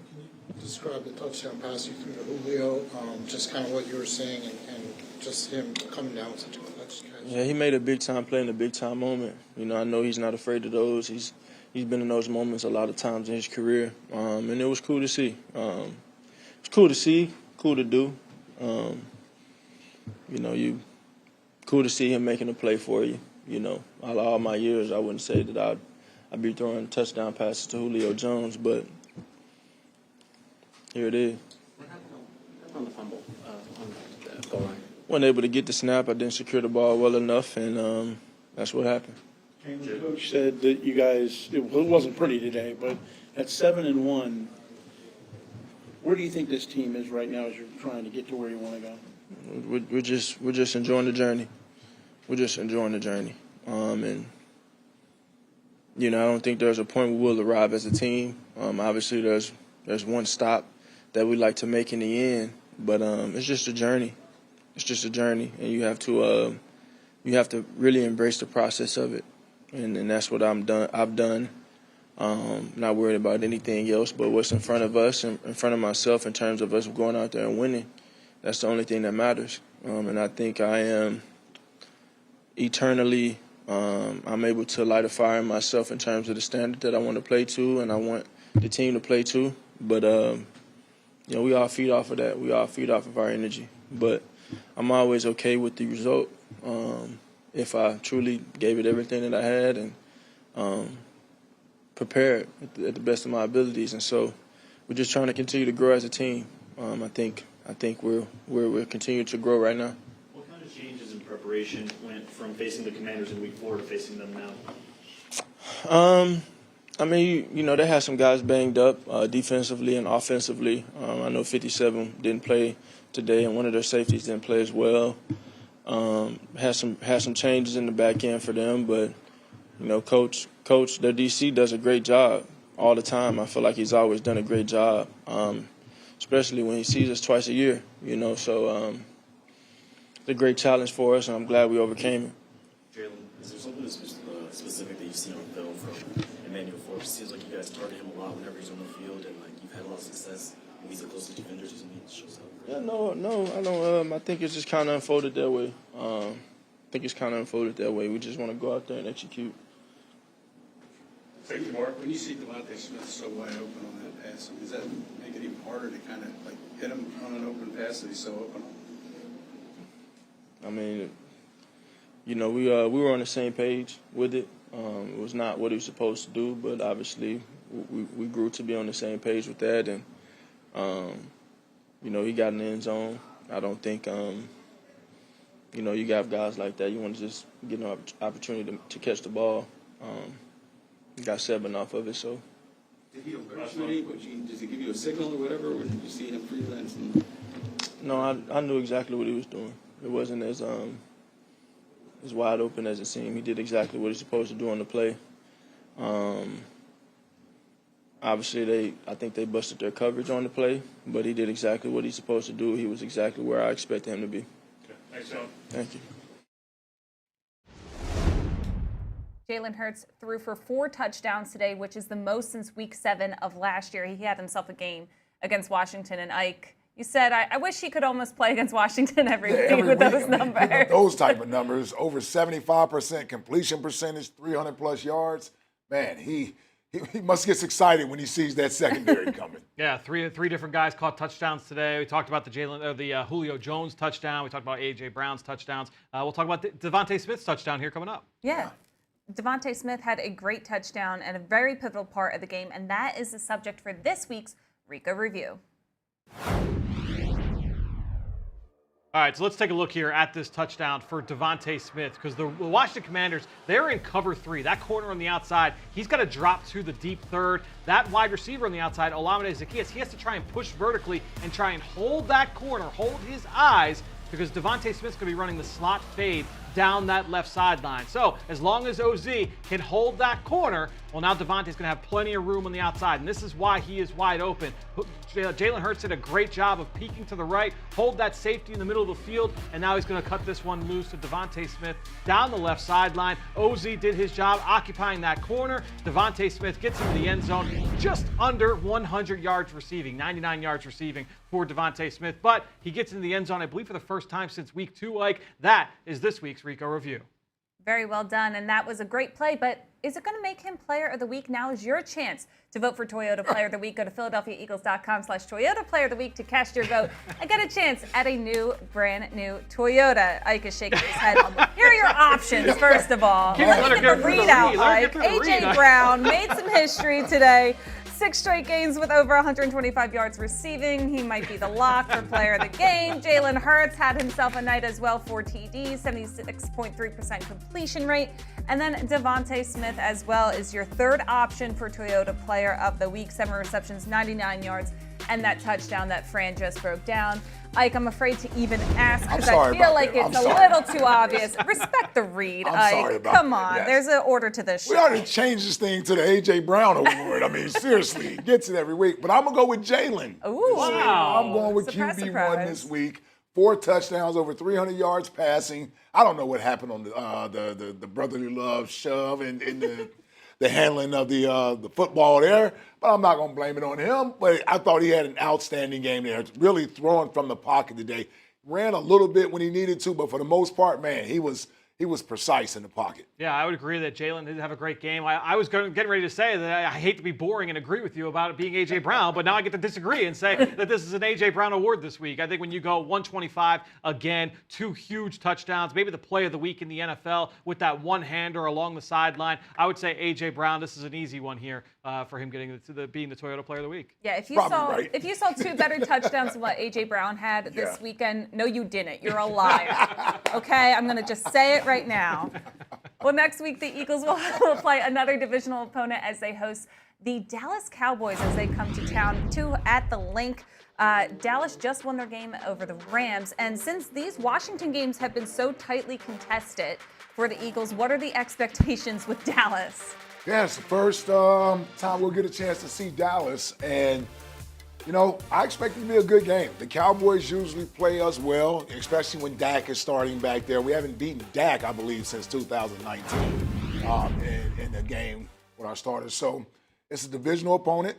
Describe the touchdown pass you threw to Julio, just kind of what you were saying, and just him coming down with such a clutch catch. Yeah, he made a big-time play in a big-time moment. I know he's not afraid of those. He's been in those moments a lot of times in his career, and it was cool to see. It's cool to see, cool to do. Cool to see him making a play for you. All my years, I wouldn't say that I'd be throwing touchdown passes to Julio Jones, but here it is. What happened on the fumble on the goal line? Wasn't able to get the snap. I didn't secure the ball well enough, and that's what happened. The coach said that you guys, it wasn't pretty today, but at 7-1, where do you think this team is right now as you're trying to get to where you want to go? We're just enjoying the journey. We're just enjoying the journey. And I don't think there's a point where we'll arrive as a team. Obviously, there's one stop that we like to make in the end, but it's just a journey. It's just a journey, and you have to really embrace the process of it, and that's what I've done. Not worried about anything else but what's in front of us and in front of myself in terms of us going out there and winning. That's the only thing that matters. And I think I am eternally, I'm able to light a fire in myself in terms of the standard that I want to play to and I want the team to play to. But, we all feed off of that. We all feed off of our energy. But I'm always okay with the result if I truly gave it everything that I had and prepared at the best of my abilities. And so we're just trying to continue to grow as a team. I think we're continuing to grow right now. What kind of changes in preparation went from facing the Commanders in Week 4 to facing them now? They had some guys banged up defensively and offensively. I know 57 didn't play today, and one of their safeties didn't play as well. Had some changes in the back end for them, but coach, their DC does a great job all the time. I feel like he's always done a great job. especially when he sees us twice a year, you know. So it's a great challenge for us, and I'm glad we overcame it. Jaylen, is there something specific that you've seen on film from Emmanuel Forbes? It seems like you guys target him a lot whenever he's on the field, and like you've had a lot of success. He's the closest defender to me. Shows up. Yeah, no, I don't. I think it's just kind of unfolded that way. We just want to go out there and execute. Thank you, Mark. When you see Devontae Smith so wide open on that pass, does that make it even harder to kind of like hit him on an open pass that he's so open on? I mean, you know, we were on the same page with it. It was not what he was supposed to do, but obviously we grew to be on the same page with that, and you know, he got in the end zone. I don't think, you know, you got guys like that. You want to just get an opportunity to catch the ball. He got 7 off of it, so. Did he does he give you a signal or whatever, or did you see him freelance? No, I knew exactly what he was doing. It wasn't as wide open as it seemed. He did exactly what he's supposed to do on the play. Obviously, I think they busted their coverage on the play, but he did exactly what he's supposed to do. He was exactly where I expected him to be. Okay. Thanks, John. Thank you. Jaylen Hurts threw for 4 touchdowns today, which is the most since Week 7 of last year. He had himself a game against Washington, and Ike, you said, I wish he could almost play against Washington every week with those numbers. Those type of numbers, over 75% completion percentage, 300-plus yards. Man, he must get excited when he sees that secondary coming. Yeah, three different guys caught touchdowns today. We talked about the Julio Jones touchdown. We talked about A.J. Brown's touchdowns. We'll talk about Devontae Smith's touchdown here coming up. Yeah. Devontae Smith had a great touchdown and a very pivotal part of the game, and that is the subject for this week's Ricoh Review. All right, so let's take a look here at this touchdown for Devontae Smith, because the Washington Commanders, they're in cover 3. That corner on the outside, he's got to drop to the deep third. That wide receiver on the outside, Olamide Zaccheaus, he has to try and push vertically and try and hold that corner, hold his eyes, because Devontae Smith's going to be running the slot fade down that left sideline. So as long as OZ can hold that corner, well, now Devontae's going to have plenty of room on the outside, and this is why he is wide open. Jaylen Hurts did a great job of peeking to the right, hold that safety in the middle of the field, and now he's going to cut this one loose to Devontae Smith down the left sideline. OZ did his job occupying that corner. Devontae Smith gets into the end zone, just under 100 yards receiving, 99 yards receiving for Devontae Smith, but he gets into the end zone, I believe, for the first time since week 2, Like. That is this week's Ricoh Review. Very well done, and that was a great play, but is it going to make him Player of the Week? Now is your chance to vote for Toyota Player of the Week. Go to PhiladelphiaEagles.com/Toyota Player of the Week to cast your vote and get a chance at a brand new Toyota. Ike is shaking his head. Here are your options, first of all. Let's get the read out, Ike. A.J. Brown made some history today. 6 straight games with over 125 yards receiving. He might be the lock for player of the game. Jaylen Hurts had himself a night as well, 4 TDs, 76.3% completion rate. And then Devontae Smith as well is your third option for Toyota Player of the Week. 7 receptions, 99 yards, and that touchdown that Fran just broke down. Ike, I'm afraid to even ask because I feel like it's a little too obvious. Respect the read, Ike. Come on, there's an order to this show. We ought to change this thing to the A.J. Brown Award. I mean, seriously, he gets it every week. But I'm going to go with Jaylen. Ooh. Wow. I'm going with QB1 this week. 4 touchdowns, over 300 yards passing. I don't know what happened on the brotherly love shove and the handling of the football there, but I'm not going to blame it on him. But I thought he had an outstanding game there, really throwing from the pocket today. Ran a little bit when he needed to, but for the most part, man, he was precise in the pocket. Yeah, I would agree that Jaylen did have a great game. I was getting ready to say that I hate to be boring and agree with you about it being A.J. Brown, but now I get to disagree and say that this is an A.J. Brown award this week. I think when you go 125, again, 2 huge touchdowns, maybe the play of the week in the NFL with that one-hander along the sideline, I would say A.J. Brown, this is an easy one here for him getting being the Toyota Player of the Week. Yeah, if you saw 2 better touchdowns than what A.J. Brown had this weekend, no, you didn't. You're a liar. Okay, I'm going to just say it right now. Well, next week, the Eagles will play another divisional opponent as they host the Dallas Cowboys as they come to town at the Link. Dallas just won their game over the Rams. And since these Washington games have been so tightly contested for the Eagles, what are the expectations with Dallas? Yeah, it's the first time we'll get a chance to see Dallas. And You know, I expect it to be a good game. The Cowboys usually play us well, especially when Dak is starting back there. We haven't beaten Dak, I believe, since 2019 in the game with our starters. So it's a divisional opponent.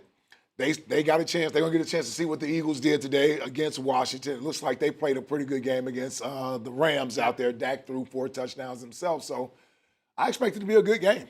They got a chance. They're going to get a chance to see what the Eagles did today against Washington. It looks like they played a pretty good game against the Rams out there. Dak threw 4 touchdowns himself. So I expect it to be a good game.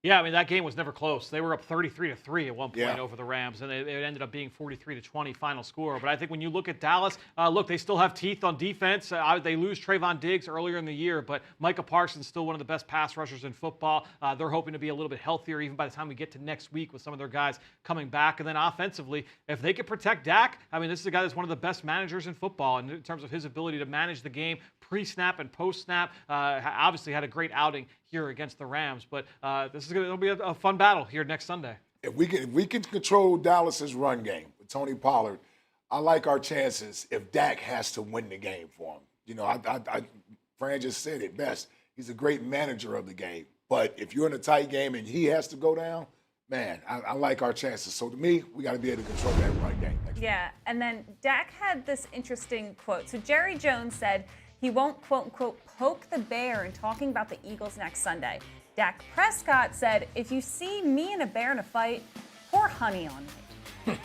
Yeah, I mean, that game was never close. They were up 33-3 at one point over the Rams, and it ended up being 43-20 final score. But I think when you look at Dallas, look, they still have teeth on defense. They lose Trayvon Diggs earlier in the year, but Micah Parsons still one of the best pass rushers in football. They're hoping to be a little bit healthier even by the time we get to next week with some of their guys coming back. And then offensively, if they can protect Dak, I mean, this is a guy that's one of the best managers in football in terms of his ability to manage the game pre-snap and post-snap. Obviously had a great outing here against the Rams, but it'll be a fun battle here next Sunday. If we can control Dallas's run game with Tony Pollard, I like our chances if Dak has to win the game for him. You know, Fran just said it best. He's a great manager of the game, but if you're in a tight game and he has to go down, man, I like our chances. So to me, we got to be able to control that run game. Yeah, and then Dak had this interesting quote. So Jerry Jones said he won't, quote unquote, poke the bear in talking about the Eagles next Sunday. Dak Prescott said, if you see me and a bear in a fight, pour honey on me.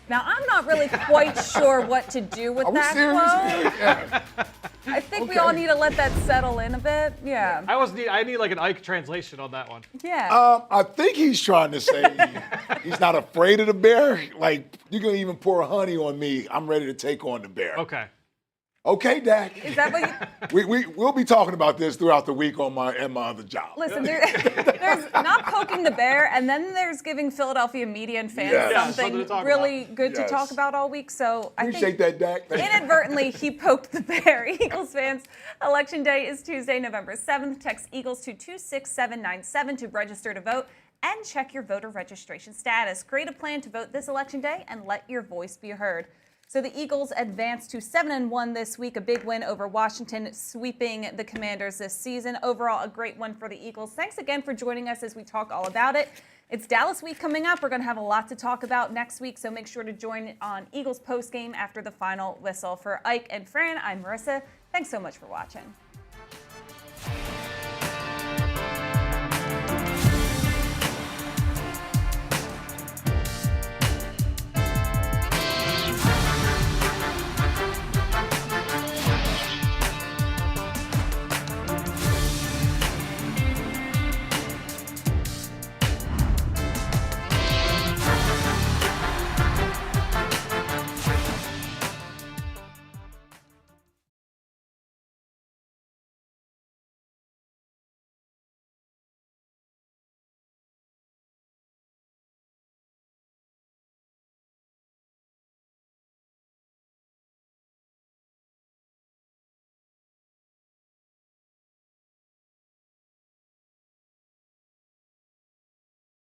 Now, I'm not really quite sure what to do with that quote. Yeah. I think we all need to let that settle in a bit. Yeah. I need like an Ike translation on that one. Yeah. I think he's trying to say he's not afraid of the bear. Like, you can even pour honey on me. I'm ready to take on the bear. Okay. Okay, Dak. Is that what we'll be talking about this throughout the week on my other job. Listen, there's not poking the bear, and then there's giving Philadelphia media and fans something really good to talk about all week. So I appreciate that, Dak. Inadvertently, he poked the bear. Eagles fans, Election Day is Tuesday, November 7th. Text Eagles to 26797 to register to vote and check your voter registration status. Create a plan to vote this Election Day and let your voice be heard. So the Eagles advanced to 7-1 this week, a big win over Washington, sweeping the Commanders this season. Overall, a great one for the Eagles. Thanks again for joining us as we talk all about it. It's Dallas week coming up. We're going to have a lot to talk about next week, so make sure to join on Eagles postgame after the final whistle. For Ike and Fran, I'm Marissa. Thanks so much for watching.